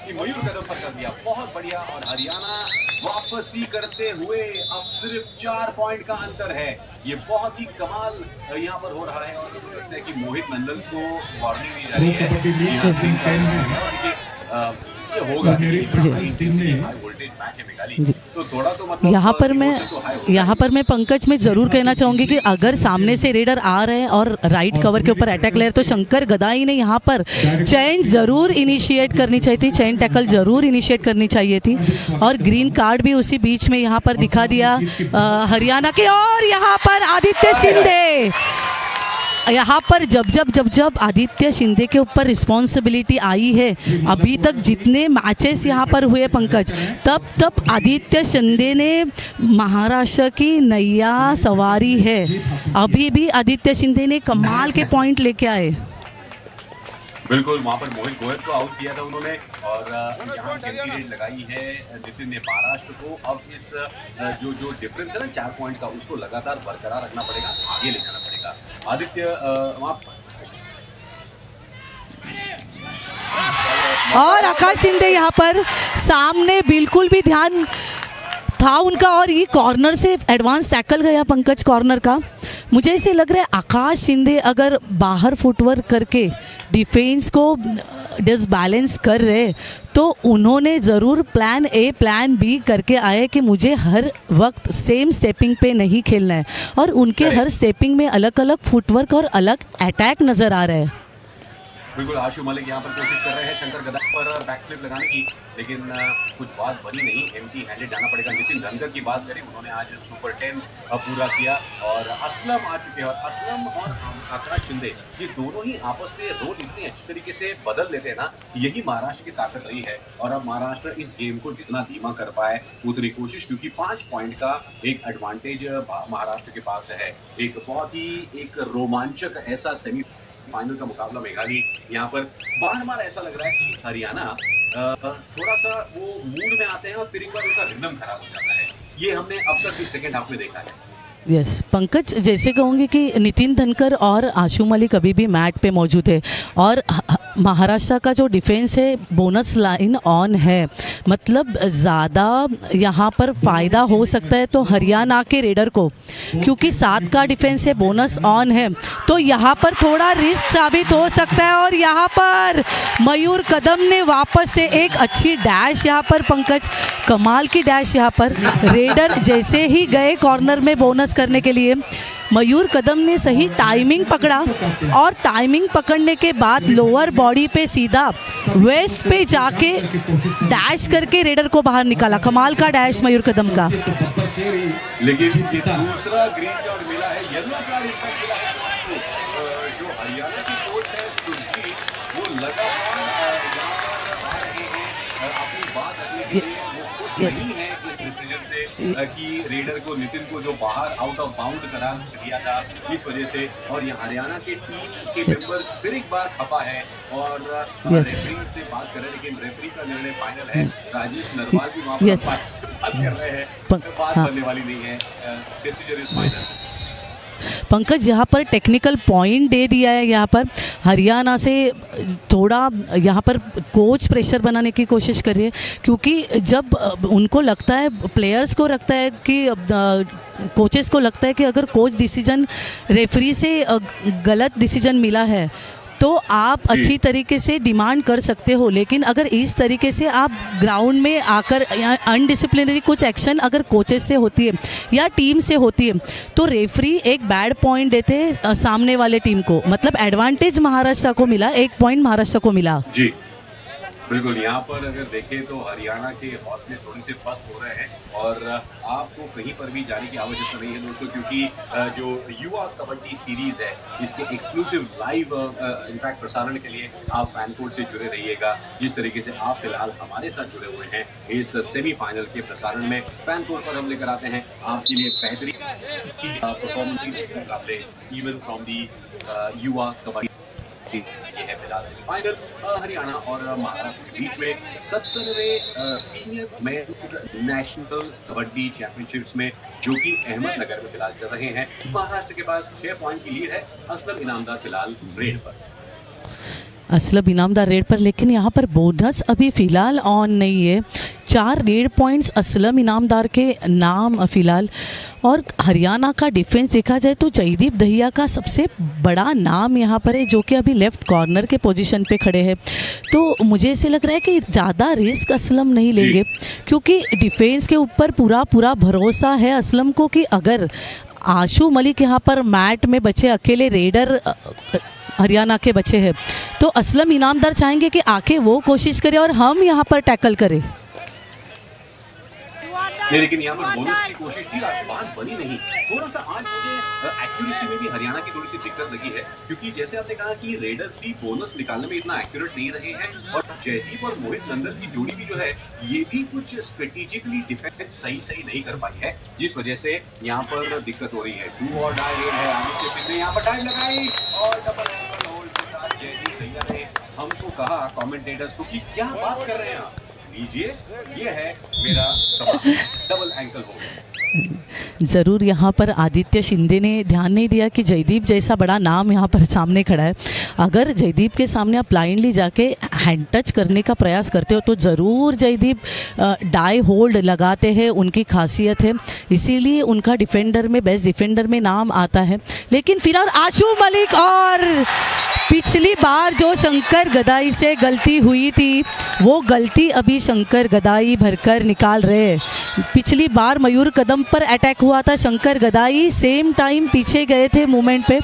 मयूर कदम पर कर दिया। बहुत बढ़िया। और हरियाणा वापसी करते हुए अब सिर्फ 4 पॉइंट का अंतर है। ये बहुत ही कमाल यहाँ पर हो रहा है। और मुझे लगता है कि मोहित नंदन को वार्निंग दी जा रही है। ये होगा तो थोड़ा तो मतलब यहाँ पर मैं पंकज में ज़रूर कहना चाहूँगी कि अगर सामने से रेडर आ रहे हैं और राइट कवर के ऊपर अटैक ले रहे, तो शंकर गदाई ने यहाँ पर चेन ज़रूर इनिशिएट करनी चाहिए थी, चेन टैकल ज़रूर इनिशिएट करनी चाहिए थी। और ग्रीन कार्ड भी उसी बीच में यहाँ पर दिखा दिया हरियाणा के। और यहाँ पर आदित्य शिंदे, यहाँ पर जब आदित्य शिंदे के ऊपर रिस्पॉन्सिबिलिटी आई है, अभी तक जितने मैचेस यहाँ पर हुए पंकज, तब आदित्य शिंदे ने महाराष्ट्र की नैया सवारी है। अभी भी आदित्य शिंदे ने कमाल के पॉइंट लेके आए। बिल्कुल, वहाँ पर मोहित गोयल को आउट किया था उन्होंने। और यहाँ कैंटी रेड लगाई है नितिन ने महाराष्ट्र को। अब इस जो डिफरेंस है ना 4 पॉइंट का, उसको लगातार बरकरार रखना पड़ेगा, आगे ले जाना पड़ेगा। आदित्य वहाँ और आकाश शिंदे यहाँ पर सामने बिल्कुल भी ध्यान था उनका। और ये कॉर्नर से एडवांस टैकल गया पंकज कॉर्नर का। मुझे ऐसे लग रहा है आकाश शिंदे अगर बाहर फुटवर्क करके डिफेंस को डिसबैलेंस कर रहे, तो उन्होंने ज़रूर प्लान ए प्लान बी करके आए कि मुझे हर वक्त सेम स्टेपिंग पे नहीं खेलना है। और उनके हर स्टेपिंग में अलग अलग फुटवर्क और अलग अटैक नज़र आ रहा है। बिल्कुल, आशु मलिक यहाँ पर कोशिश कर रहे हैं शंकर गदाई पर बैकफ्लिप लगाने की, लेकिन कुछ बात बनी नहीं। एम्प्टी हैंडेड जाना पड़ेगा। नितिन धनकर की बात करें, उन्होंने आज सुपर 10 पूरा किया। और असलम आ चुके हैं। और असलम और आकाश शिंदे ये दोनों ही आपस में रोल इतनी अच्छी तरीके से बदल लेते हैं ना, यही महाराष्ट्र की ताकत रही है। और अब महाराष्ट्र इस गेम को जितना धीमा कर पाए उतनी कोशिश, क्योंकि 5 पॉइंट का एक एडवांटेज महाराष्ट्र के पास है। एक बहुत ही एक रोमांचक ऐसा सेमी फाइनल का मुकाबला मेघाली यहाँ पर। बार ऐसा लग रहा है कि हरियाणा थोड़ा सा वो मूड में आते हैं और फिर एक बार उनका रिदम खराब हो जाता है। ये हमने अब तक भी सेकेंड हाफ में देखा है। यस पंकज, जैसे कहूँगी कि नितिन धनकर और आशु मलिक अभी भी मैट पे मौजूद है। और महाराष्ट्र का जो डिफेंस है बोनस लाइन ऑन है, मतलब ज़्यादा यहाँ पर फ़ायदा हो सकता है तो हरियाणा के रेडर को, क्योंकि 7 का डिफेंस है, बोनस ऑन है, तो यहाँ पर थोड़ा रिस्क साबित हो सकता है। और यहाँ पर मयूर कदम ने वापस से एक अच्छी डैश, यहाँ पर पंकज कमाल की डैश, यहाँ पर रेडर जैसे ही गए कॉर्नर में बोनस करने के लिए, मयूर कदम ने सही टाइमिंग पकड़ा और टाइमिंग पकड़ने के बाद लोअर बॉडी पे सीधा वेस्ट पे जाके डैश करके रेडर को बाहर निकाला। कमाल का डैश मयूर कदम का। लेकिन ये दूसरा ग्रीन कार्ड मिला है, येलो कार्ड इनफैक्ट मिला है कोच को। जो हरियाणा की कोच है सुरजीत, वो लगातार यहाँ पर अपनी बात रखने के लिए वो खुश नहीं है इस डिसीजन से कि रेडर को, नितिन को जो बाहर आउट ऑफ बाउंड करार दिया था इस वजह से। और ये हरियाणा के टीम के मेंबर्स फिर एक बार खफा है और रेफरी से बात कर रहे हैं, लेकिन रेफरी का निर्णय फाइनल है। राजेश नरवाल भी वहाँ पर बात कर रहे हैं, बात बनने वाली नहीं है, डिसीजन इज फाइनल। पंकज यहाँ पर टेक्निकल पॉइंट दे दिया है, यहाँ पर हरियाणा से थोड़ा यहाँ पर कोच प्रेशर बनाने की कोशिश कर रही है, क्योंकि जब उनको लगता है, प्लेयर्स को लगता है कि कोचेस को लगता है कि अगर कोच डिसीजन रेफरी से गलत डिसीजन मिला है तो आप अच्छी तरीके से डिमांड कर सकते हो, लेकिन अगर इस तरीके से आप ग्राउंड में आकर अनडिसिप्लिनरी कुछ एक्शन अगर कोचेस से होती है या टीम से होती है तो रेफरी एक बैड पॉइंट देते हैं सामने वाले टीम को। मतलब एडवांटेज महाराष्ट्र को मिला, 1 पॉइंट महाराष्ट्र को मिला। जी बिल्कुल, यहाँ पर अगर देखें तो हरियाणा के हौसले थोड़े से पस्त हो रहे हैं और आपको कहीं पर भी जाने की आवश्यकता नहीं है दोस्तों, क्योंकि जो युवा कबड्डी सीरीज है इसके एक्सक्लूसिव लाइव इनफैक्ट प्रसारण के लिए आप फैन कोड से जुड़े रहिएगा। जिस तरीके से आप फिलहाल हमारे साथ जुड़े हुए हैं इस सेमीफाइनल के प्रसारण में, फैन कोड पर हम लेकर आते हैं आपके लिए बेहतरीन परफॉर्मेंस मुकाबले इवन फ्रॉम दी युवा कबड्डी। ये है फिलहाल सेमीफाइनल हरियाणा और महाराष्ट्र के बीच में 70वें senior men's national kabaddi championships में, जो कि अहमदनगर में फिलहाल चल रहे हैं। महाराष्ट्र के पास 6 पॉइंट की लीड है, असलम इनामदार फिलहाल रेड पर। असलम इनामदार रेड पर, लेकिन यहाँ पर बोनस अभी फ़िलहाल ऑन नहीं है। 4 रेड पॉइंट्स असलम इनामदार के नाम फ़िलहाल। और हरियाणा का डिफेंस देखा जाए तो जयदीप दहिया का सबसे बड़ा नाम यहाँ पर है, जो कि अभी लेफ्ट कॉर्नर के पोजीशन पे खड़े हैं। तो मुझे ऐसे लग रहा है कि ज़्यादा रिस्क असलम नहीं लेंगे, क्योंकि डिफेंस के ऊपर पूरा भरोसा है असलम को कि अगर आशु मलिक यहाँ पर मैट में बचे अकेले, रेडर हरियाणा के बच्चे हैं, तो असलम इनामदार चाहेंगे कि आके वो कोशिश करे और हम यहाँ पर टैकल करें। नहीं, लेकिन यहाँ पर बोनस की कोशिश थी, आशुमान बनी नहीं। थोड़ा सा आज मुझे एक्यूरेसी में भी हरियाणा की थोड़ी सी दिक्कत लगी है, क्योंकि जैसे आपने कहा कि रेडर्स भी बोनस निकालने में इतना एक्यूरेट नहीं रहे हैं और जयदीप और मोहित नंदन की जोड़ी भी जो है ये भी कुछ स्ट्रेटेजिकली डिफेंस सही नहीं कर पाई है, जिस वजह से यहाँ पर दिक्कत हो रही है। डू और डाई रेड है, आमिर के ने यहाँ पर टाइम लगाई और डबल एंकल होल्ड के साथ जयदीप भैया ने हमको कहा कमेंटेटर्स को कि क्या बात कर रहे हैं आप, लीजिए ये है मेरा डबल एंकल होल्ड। ज़रूर यहाँ पर आदित्य शिंदे ने ध्यान नहीं दिया कि जयदीप जैसा बड़ा नाम यहाँ पर सामने खड़ा है। अगर जयदीप के सामने आप ब्लाइंडली जाके हैंड टच करने का प्रयास करते हो तो ज़रूर जयदीप डाई होल्ड लगाते हैं, उनकी खासियत है, इसीलिए उनका डिफेंडर में, बेस्ट डिफेंडर में नाम आता है। लेकिन फिलहाल आशु मलिक, और पिछली बार जो शंकर गदाई से गलती हुई थी वो गलती अभी शंकर गदाई भरकर निकाल रहे। पिछली बार मयूर कदम पर अटैक हुआ था, शंकर गदाई सेम टाइम पीछे गए थे मूवमेंट पे,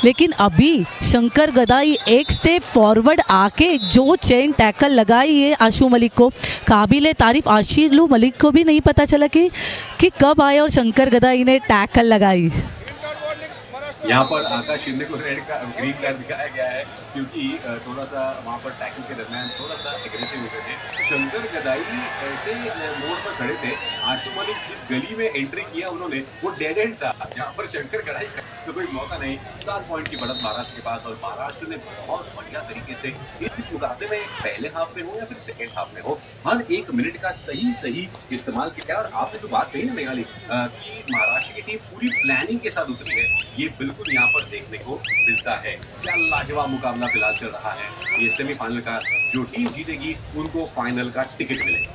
लेकिन अभी शंकर गदाई एक स्टेप फॉरवर्ड आके जो चेन टैकल लगाई है आशु मलिक को, काबिल तारीफ। आशिलू मलिक को भी नहीं पता चला कि कब आए और शंकर गदाई ने टैकल लगाई। यहाँ पर आकाश शिंदे को रेड का ग्रीन कार्ड दिखाया गया है, क्योंकि थोड़ा सा वहाँ पर टैकल के दरमियान थोड़ा सा एग्रेसिव हो गए थे। शंकर गदाई ऐसे मोड़ पर खड़े थे, आशु मलिक जिस गली में एंट्री किया उन्होंने वो डेड एंड था, जहाँ पर शंकर गदाई का तो कोई मौका नहीं। 7 पॉइंट की बढ़त महाराष्ट्र के पास, और महाराष्ट्र ने बहुत बढ़िया तरीके से इस मुकाबले में पहले हाफ में हो या फिर सेकेंड हाफ में हो, हर 1 मिनट का सही इस्तेमाल किया। और आपने जो बात कही ना मेघाली कि महाराष्ट्र की टीम पूरी प्लानिंग के साथ उतरी है, ये बिल्कुल बिल्कुल यहाँ पर देखने को मिलता है। क्या लाजवाब मुकाबला फिलहाल चल रहा है। ये सेमीफाइनल का जो टीम जीतेगी उनको फाइनल का टिकट मिलेगा।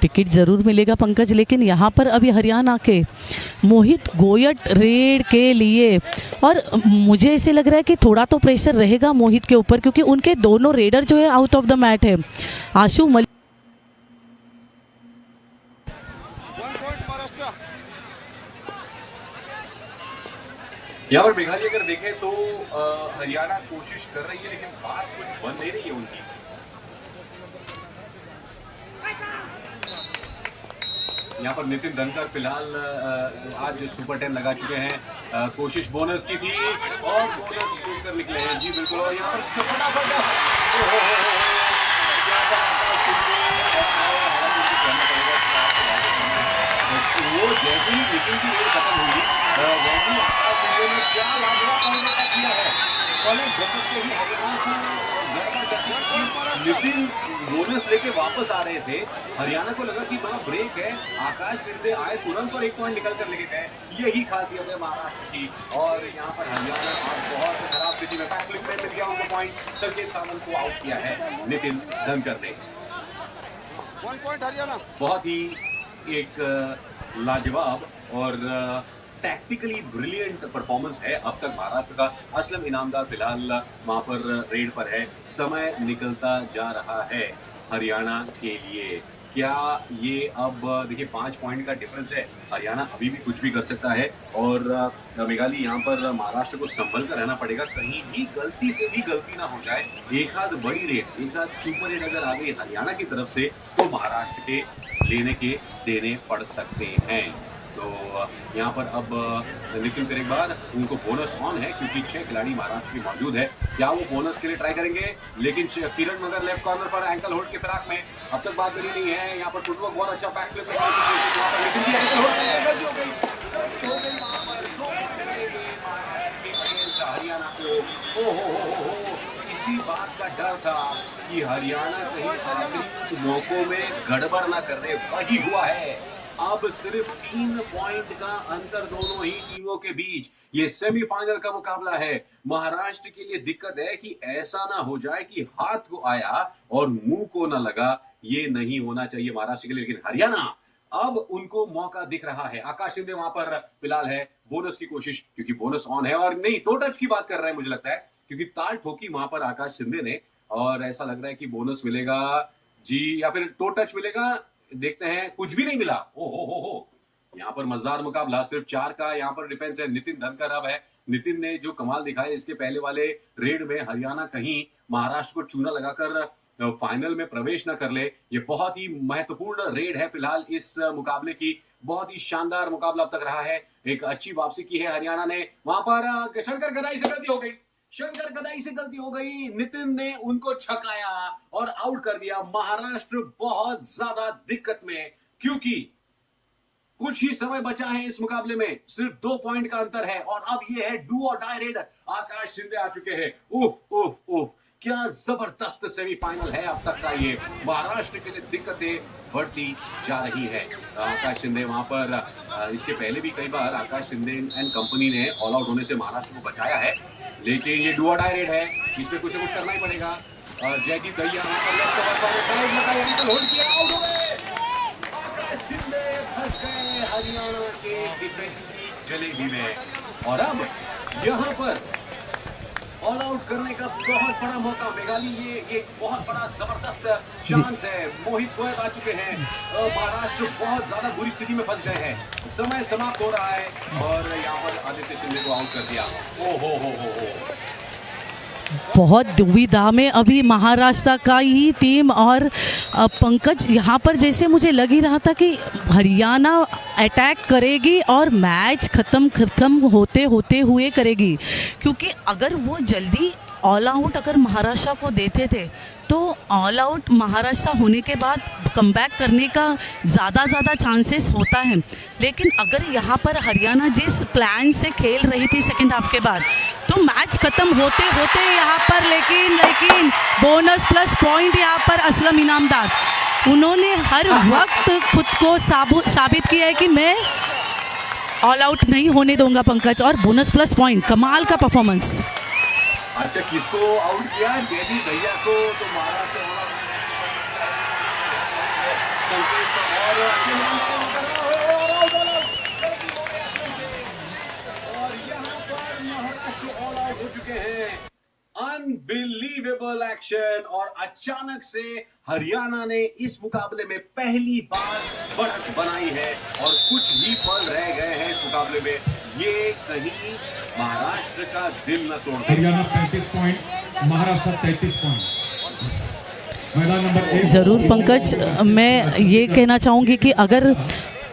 टिकट ज़रूर मिलेगा पंकज, लेकिन यहाँ पर अभी हरियाणा के मोहित गोयट रेड के लिए, और मुझे ऐसे लग रहा है कि थोड़ा तो प्रेशर रहेगा मोहित के ऊपर, क्योंकि उनके दोनों रेडर जो है आउट ऑफ द मैच है। आशु मलिक यहाँ पर मेघालय अगर देखें तो हरियाणा कोशिश कर रही है, लेकिन बात कुछ बन नहीं रही है उनकी। यहाँ पर नितिन धनकर फिलहाल आज सुपर 10 लगा चुके हैं। कोशिश बोनस की थी और बोनस कर निकले हैं। जी बिल्कुल। और यहाँ पर फटाफट वो जैसे ही नितिन की रेड खत्म होगी वैसे ही आकाश सिंह ने क्या लाजवाब पॉइंट किया है। पहले झपकते ही हरियाणा को गड़बड़ करती नितिन बोनस लेके वापस आ रहे थे। हरियाणा को लगा कि थोड़ा ब्रेक है, आकाश सिंधे आए तुरंत और एक पॉइंट निकल कर लेके गए। यही खासियत है महाराष्ट्र की। और यहाँ पर हरियाणा बहुत खराब स्थिति में बैकफ्लिप में मिल गया उनको पॉइंट। संकेत सावंत को आउट किया है नितिन धनकर ने। 1 पॉइंट हरियाणा। बहुत ही एक लाजवाब और टैक्टिकली ब्रिलियंट परफॉर्मेंस है अब तक महाराष्ट्र का। असलम इनामदार फिलहाल वहां पर रेड पर है। समय निकलता जा रहा है हरियाणा के लिए। क्या ये अब देखिए 5 पॉइंट का डिफरेंस है। हरियाणा अभी भी कुछ भी कर सकता है और मेघालय यहाँ पर महाराष्ट्र को संभल कर रहना पड़ेगा, कहीं भी गलती से भी गलती ना हो जाए। एक आध बड़ी रेड, एक आध सुपर रेड अगर आ गई हरियाणा की तरफ से तो महाराष्ट्र के लेने के देने पड़ सकते हैं। तो यहाँ पर अब नितिन फिर एक बार उनको बोनस ऑन है क्योंकि 6 खिलाड़ी महाराष्ट्र की मौजूद है। क्या वो बोनस के लिए ट्राई करेंगे? लेकिन किरण मगर लेफ्ट कॉर्नर पर एंकल होल्ड के फिराक में अब तक बात मिली नहीं है। यहाँ पर फुटवर्क बहुत अच्छा बैक फ्लिप हरियाणा को इसी बात का डर था कि हरियाणा कहीं आखिरी कुछ मौकों में गड़बड़ ना कर दे, वही हुआ है। अब सिर्फ 3 पॉइंट का अंतर दोनों ही टीमों के बीच। ये सेमीफाइनल का मुकाबला है। महाराष्ट्र के लिए दिक्कत है कि ऐसा ना हो जाए कि हाथ को आया और मुंह को ना लगा। ये नहीं होना चाहिए महाराष्ट्र के लिए। लेकिन हरियाणा अब उनको मौका दिख रहा है। आकाश शिंदे वहां पर फिलहाल है, बोनस की कोशिश क्योंकि बोनस ऑन है। और नहीं, टो टच की बात कर रहे हैं मुझे लगता है, क्योंकि ताल ठोकी वहां पर आकाश शिंदे ने और ऐसा लग रहा है कि बोनस मिलेगा जी या फिर टो टच मिलेगा। देखते हैं, कुछ भी नहीं मिला। हो यहाँ पर मजेदार मुकाबला, सिर्फ 4 का यहाँ पर डिफेंस है। नितिन धनकर अब है। नितिन ने जो कमाल दिखाया इसके पहले वाले रेड में, हरियाणा कहीं महाराष्ट्र को चूना लगाकर फाइनल में प्रवेश न कर ले। ये बहुत ही महत्वपूर्ण रेड है फिलहाल इस मुकाबले की। बहुत ही शानदार मुकाबला अब तक रहा है। एक अच्छी वापसी की है हरियाणा ने। वहां पर शंकर गदाई से गलती हो गई। शंकर गदाई से गलती हो गई। नितिन ने उनको छकाया और आउट कर दिया। महाराष्ट्र बहुत ज्यादा दिक्कत में, क्योंकि कुछ ही समय बचा है इस मुकाबले में। सिर्फ 2 पॉइंट का अंतर है और अब ये है डू और डाई रेड। आकाश शिंदे आ चुके हैं। उफ उफ उफ, क्या जबरदस्त सेमीफाइनल है अब तक का ये। महाराष्ट्र के लिए दिक्कतें बढ़ती जा रही है। आकाश शिंदे वहां पर इसके पहले भी कई बार आकाश शिंदे एंड कंपनी ने ऑल आउट होने से महाराष्ट्र को बचाया है, लेकिन ये डू और डाई रेड है, इसमें कुछ न कुछ करना ही पड़ेगा। जयदीप भैया वहां पर लेफ्ट कवर पर ड्राइव लगाई, एंकल होल्ड किया, आउट हो गए। आकाश शिंदे फंस गए हरियाणा के डिफेंस की जलेबी में। और अब यहाँ पर ऑल आउट करने का बहुत बड़ा मौका मेघालय, ये एक बहुत बड़ा जबरदस्त चांस है। मोहित गोयल आ चुके हैं। महाराष्ट्र बहुत ज्यादा बुरी स्थिति में फंस गए हैं। समय समाप्त हो रहा है और यहाँ पर आदित्य शिंदे को आउट कर दिया। ओ हो। बहुत दुविधा में अभी महाराष्ट्र का ही टीम। और पंकज, यहाँ पर जैसे मुझे लग ही रहा था कि हरियाणा अटैक करेगी और मैच ख़त्म होते हुए करेगी, क्योंकि अगर वो जल्दी ऑल आउट अगर महाराष्ट्र को देते थे तो ऑल आउट महाराष्ट्र होने के बाद कमबैक करने का ज़्यादा चांसेस होता है। लेकिन अगर यहाँ पर हरियाणा जिस प्लान से खेल रही थी सेकंड हाफ के बाद, तो मैच ख़त्म होते यहाँ पर लेकिन बोनस प्लस पॉइंट यहाँ पर असलम इनामदार, उन्होंने हर वक्त खुद को साबित किया है कि मैं ऑल आउट नहीं होने दूंगा पंकज, और बोनस प्लस पॉइंट, कमाल का परफॉर्मेंस। अच्छा, किसको आउट किया? जेडी भैया को। तो महाराष्ट्र संकेत और यहाँ पर महाराष्ट्र ऑल आउट हो चुके हैं। अनबिलीवेबल एक्शन, और अचानक से हरियाणा ने इस मुकाबले में पहली बार बढ़त बनाई है और कुछ ही पल रह गए हैं इस मुकाबले में। ये कहीं महाराष्ट्र का दिल न तोड़ दे। Haryana 35 points, Maharashtra 33 point. मैदान नंबर 1। ज़रूर पंकज, मैं ये कहना चाहूँगी कि अगर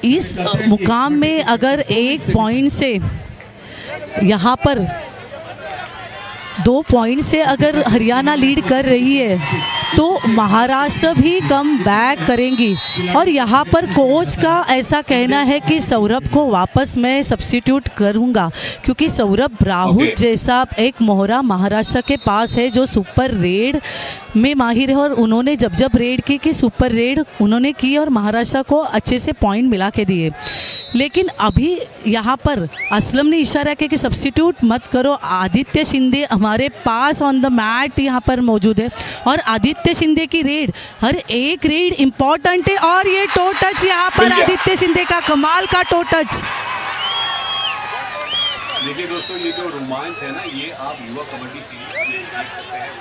इस मुकाम में अगर 1 पॉइंट से यहाँ पर 2 पॉइंट से अगर हरियाणा लीड कर रही है तो महाराष्ट्र भी कम बैक करेंगी। और यहाँ पर कोच का ऐसा कहना है कि सौरभ को वापस मैं सब्स्टिट्यूट करूँगा, क्योंकि सौरभ राहुल जैसा एक मोहरा महाराष्ट्र के पास है जो सुपर रेड में माहिर है, और उन्होंने जब रेड की कि सुपर रेड उन्होंने की और महाराष्ट्र को अच्छे से पॉइंट मिला के दिए। लेकिन अभी यहाँ पर असलम ने इशारा किया कि सब्स्टिट्यूट मत करो, आदित्य शिंदे हमारे पास ऑन द मैट यहाँ पर मौजूद है, और आदित्य शिंदे की रेड, हर एक रेड इम्पॉर्टेंट है। और ये टो टच यहाँ पर आदित्य शिंदे का, कमाल का टो टच। देखिए दोस्तों, ये जो रोमांच है ना, ये आप युवा कबड्डी सीरीज में देख सकते हैं।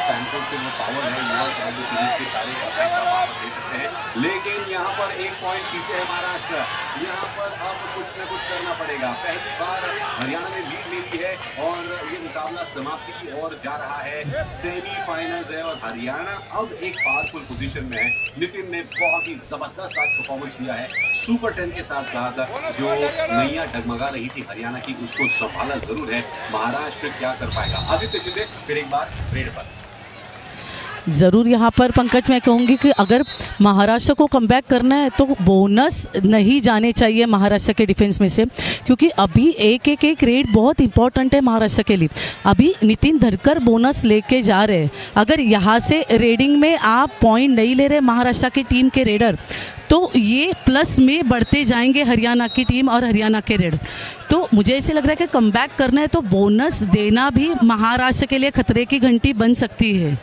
पैंथर से वो पावर है, युवा कबड्डी सीरीज के सारे अपडेट्स आप वहाँ पर देख सकते हैं। लेकिन यहाँ पर 1 पॉइंट पीछे है महाराष्ट्र। यहाँ पर अब कुछ न कुछ करना पड़ेगा। पहली बार हरियाणा ने लीड ले ली है और ये मुकाबला समाप्ति की ओर जा रहा है। सेमीफाइनल्स है और हरियाणा अब एक पावरफुल पोजीशन में है। नितिन ने बहुत ही जबरदस्त आज परफॉर्मेंस दिया है। सुपर 10 के साथ साथ जो नैया डगमगा रही थी हरियाणा की, उसको संभाला जरूर है। महाराष्ट्र क्या कर पाएगा? आदित्य शिंदे फिर एक बार रेड पर। ज़रूर यहाँ पर पंकज मैं कहूँगी कि अगर महाराष्ट्र को कमबैक करना है तो बोनस नहीं जाने चाहिए महाराष्ट्र के डिफेंस में से, क्योंकि अभी एक रेड बहुत इंपॉर्टेंट है महाराष्ट्र के लिए। अभी नितिन धरकर बोनस लेके जा रहे हैं। अगर यहाँ से रेडिंग में आप पॉइंट नहीं ले रहे महाराष्ट्र की टीम के रेडर, तो ये प्लस में बढ़ते जाएंगे हरियाणा की टीम और हरियाणा के रेडर। तो मुझे ऐसे लग रहा है कि कमबैक करना है तो बोनस देना भी महाराष्ट्र के लिए खतरे की घंटी बन सकती है।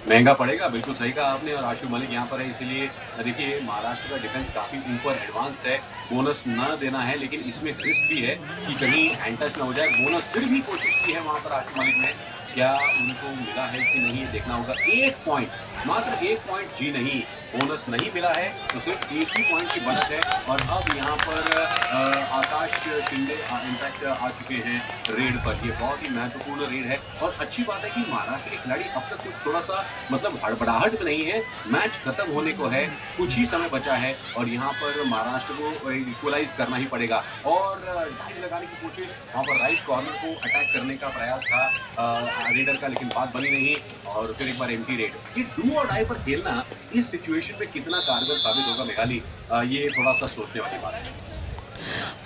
महंगा पड़ेगा, बिल्कुल सही कहा आपने। और आशु मलिक यहाँ पर है, इसीलिए देखिए महाराष्ट्र का डिफेंस काफ़ी ऊपर एडवांस्ड है। बोनस न देना है, लेकिन इसमें रिस्क भी है कि कहीं हैंड टच ना हो जाए। बोनस फिर भी कोशिश की है वहाँ पर आशु मलिक ने, क्या उनको मिला है कि नहीं देखना होगा। 1 पॉइंट, मात्र 1 पॉइंट जी नहीं, बोनस नहीं मिला है तो सिर्फ 1 ही पॉइंट की बढ़त है। और अब यहाँ पर आकाश शिंदे इम्पैक्ट आ चुके हैं रेड पर। ये बहुत ही महत्वपूर्ण रेड है और अच्छी बात है कि महाराष्ट्र के खिलाड़ी अब तक कुछ थोड़ा सा मतलब हड़बड़ाहट में नहीं है। मैच खत्म होने को है, कुछ ही समय बचा है और यहाँ पर महाराष्ट्र को इक्वलाइज करना ही पड़ेगा। और डाइव लगाने की कोशिश, वहाँ पर राइट कॉर्नर को अटैक करने का प्रयास था रेडर का, लेकिन बात बनी नहीं और फिर एक बार एम्प्टी रेड। ये डू और डाई पर खेलना इस सिचुएशन में कितना कारगर साबित होगा मेघाली, ये थोड़ा सा सोचने वाली बात है।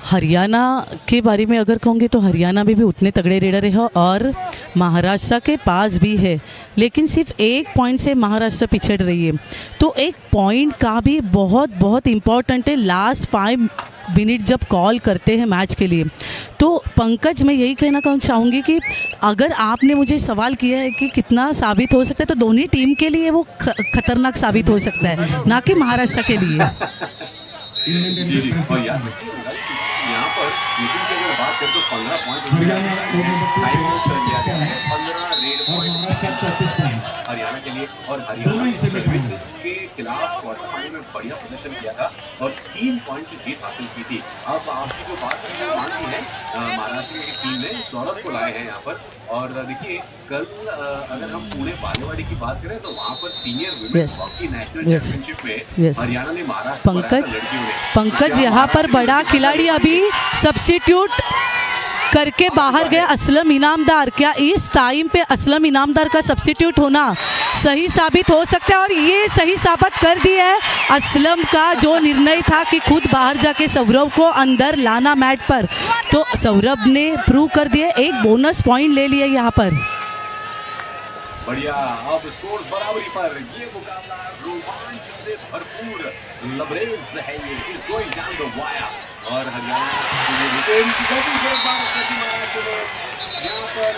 हरियाणा के बारे में अगर कहूँगी तो हरियाणा में भी उतने तगड़े रेडर है और महाराष्ट्र के पास भी है, लेकिन सिर्फ 1 पॉइंट से महाराष्ट्र पिछड़ रही है। तो 1 पॉइंट का भी बहुत बहुत इम्पोर्टेंट है लास्ट 5 मिनट जब कॉल करते हैं मैच के लिए। तो पंकज मैं यही कहना चाहूँगी कि अगर आपने मुझे सवाल किया है कि कितना साबित हो सकता है, तो दोनों टीम के लिए वो खतरनाक साबित हो सकता है, ना कि महाराष्ट्र के लिए। जी जी, और यहाँ पर नितिन की अगर बात करें तो 15 पॉइंट टाइम आउट कर दिया गया है। 15 रेड पॉइंट हरियाणा के लिए। और हरियाणा ने सर्विसेज के खिलाफ क्वार्टर फाइनल में बढ़िया प्रदर्शन किया था और 3 पॉइंट से जीत हासिल की थी। अब आपकी जो बात है वो मान की है, महाराष्ट्र की टीम ने सौरभ को लाए हैं यहाँ पर। और देखिए कल अगर हम पुणे बालेवाड़ी की बात करें तो वहाँ पर senior women's hockey national championship में हरियाणा ने महाराष्ट्र पंकज यहाँ पर बड़ा खिलाड़ी अभी सब्स्टिट्यूट करके बाहर गए असलम इनामदार। क्या इस टाइम पे असलम इनामदार का सब्स्टिट्यूट होना सही साबित हो सकता है? और ये सही साबित कर दिया है असलम का जो निर्णय था कि खुद बाहर जाके सौरभ को अंदर लाना मैट पर, तो सौरभ ने प्रूव कर दिया। 1 बोनस पॉइंट ले लिया यहाँ पर। बढ़िया, अब स्कोर्स बराबरी पर। ये मुकाबला रोमांच से भरपूर लबरेज है ये, it's going down the wire और हरियाणा की गलती एक बार करती महाराष्ट्र ने यहाँ पर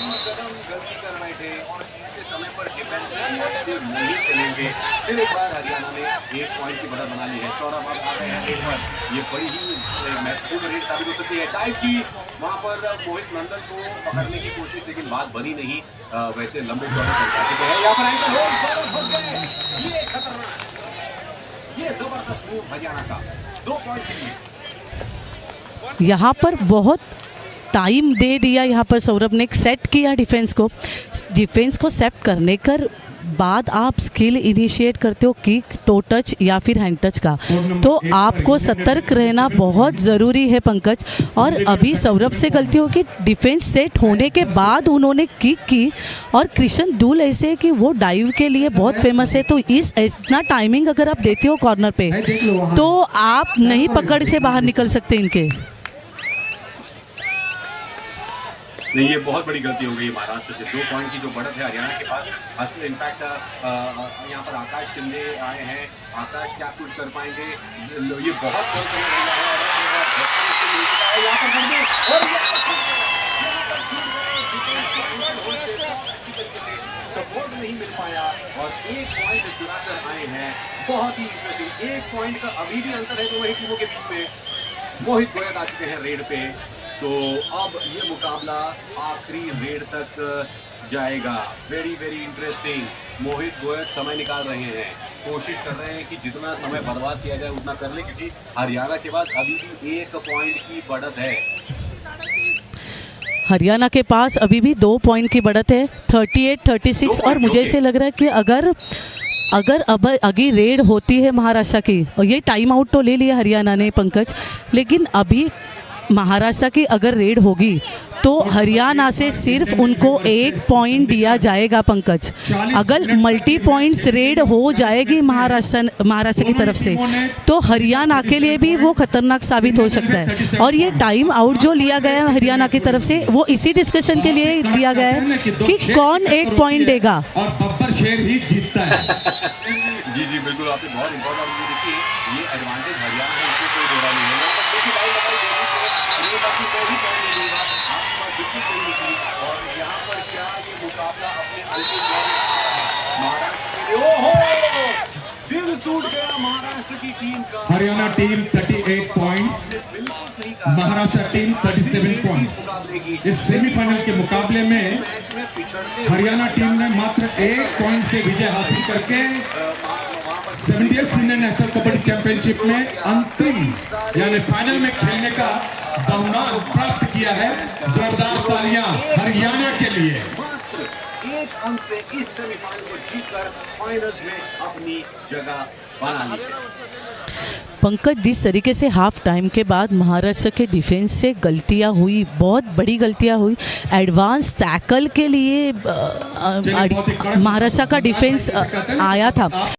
मजदूर कदम गलती कर बैठे और ऐसे समय पर डिफेंसिव से नहीं चलेंगे। फिर एक बार हरियाणा ने 1 पॉइंट की बढ़त बना ली है। सौरभ अब आ गए हैं रेड पर, ये बड़ी ही महत्वपूर्ण रेड साबित हो सकती है। टाइप की वहाँ पर मोहित नंदन को पकड़ने की कोशिश, लेकिन बात बनी नहीं। वैसे लंबे चौड़े चल जाते हैं। यहाँ पर एंकर होल्ड, सौरभ फंस गए। ये खतरनाक, ये जबरदस्त मूव हरियाणा का, 2 पॉइंट के लिए। यहाँ पर बहुत टाइम दे दिया, यहाँ पर सौरभ ने सेट किया डिफेंस को सेट करने कर बाद आप स्किल इनिशिएट करते हो किक, टो टच या फिर हैंड टच का, तो आपको सतर्क रहना बहुत ज़रूरी है पंकज। और अभी सौरभ से गलती हो कि डिफेंस सेट होने के बाद उन्होंने किक की, और कृष्ण दूल ऐसे है कि वो डाइव के लिए बहुत फेमस है, तो इतना टाइमिंग अगर आप देते हो कॉर्नर पे तो आप नहीं पकड़ से बाहर निकल सकते इनके। नहीं, ये बहुत बड़ी गलती हो गई महाराष्ट्र से। 2 पॉइंट की जो बढ़त है हरियाणा के पास। असल इनफैक्ट यहाँ पर आकाश शिंदे आए हैं। आकाश क्या कुछ कर पाएंगे? ये बहुत कम समय लगा है और यहाँ पर अच्छी तरीके से सपोर्ट नहीं मिल पाया और 1 पॉइंट चुरा कर आए हैं। बहुत ही इंटरेस्टिंग 1 पॉइंट का अभी भी अंतर है दोनों ही टीमों के बीच में। मोहित गोयत आ चुके हैं रेड पे, तो अब ये मुकाबला आखिरी रेड तक जाएगा। Very very interesting. Mohit Goyat समय निकाल रहे हैं, कोशिश कर रहे हैं कि जितना समय बर्बाद किया जाए उतना कर ले, क्योंकि हरियाणा के पास अभी भी 1 पॉइंट की बढ़त है। हरियाणा के पास अभी भी 2 पॉइंट की बढ़त है, 38-36। और मुझे ऐसे लग रहा है कि अगर अब अगी रेड होती है महाराष्ट्र की, और ये टाइम आउट तो ले लिया हरियाणा ने पंकज, लेकिन अभी महाराष्ट्र की अगर रेड होगी तो हरियाणा से सिर्फ उनको 1 पॉइंट दिया जाएगा पंकज। अगर मल्टी पॉइंट्स रेड हो जाएगी महाराष्ट्र की तरफ से, तो हरियाणा के लिए भी वो खतरनाक साबित हो सकता है। और ये टाइम आउट जो लिया गया है हरियाणा की तरफ से, वो इसी डिस्कशन के लिए दिया गया है कि कौन 1 पॉइंट देगा और बब्बर शेर ही जीतता है। जी जी बिल्कुल, आपने बहुत इंपॉर्टेंट मुझे देखिए, ये एडवांटेज हरियाणा है, इसमें कोई दो राय नहीं है। देखिए भाई लगाई आपकी कोई भी पॉइंट नहीं दूंगा, आपकी बात बिल्कुल सही निकली। और यहाँ पर क्या ये मुकाबला अपने अंतिम महाराष्ट्र के लिए, ओहो दिल टूट गया महाराष्ट्र की टीम का। हरियाणा टीम 38 पॉइंट्स, बिल्कुल सही कहा। Maharashtra team 37 points. इस सेमीफाइनल के मुकाबले में हरियाणा टीम ने मात्र 1 पॉइंट से विजय हासिल करके 78 सीनियर नेशनल कबड्डी चैंपियनशिप में अंतिम यानी फाइनल में खेलने का बहुमान प्राप्त किया है। जोरदार तालियां हरियाणा के लिए। मात्र 1 अंक से इस सेमीफाइनल को जीतकर फाइनल्स में अपनी जगह बना ली। पंकज, जिस तरीके से हाफ टाइम के बाद महाराष्ट्र के डिफेंस से गलतियां हुई, बहुत बड़ी गलतियां हुई। एडवांस टैकल के लिए महाराष्ट्र का डिफेंस आया था।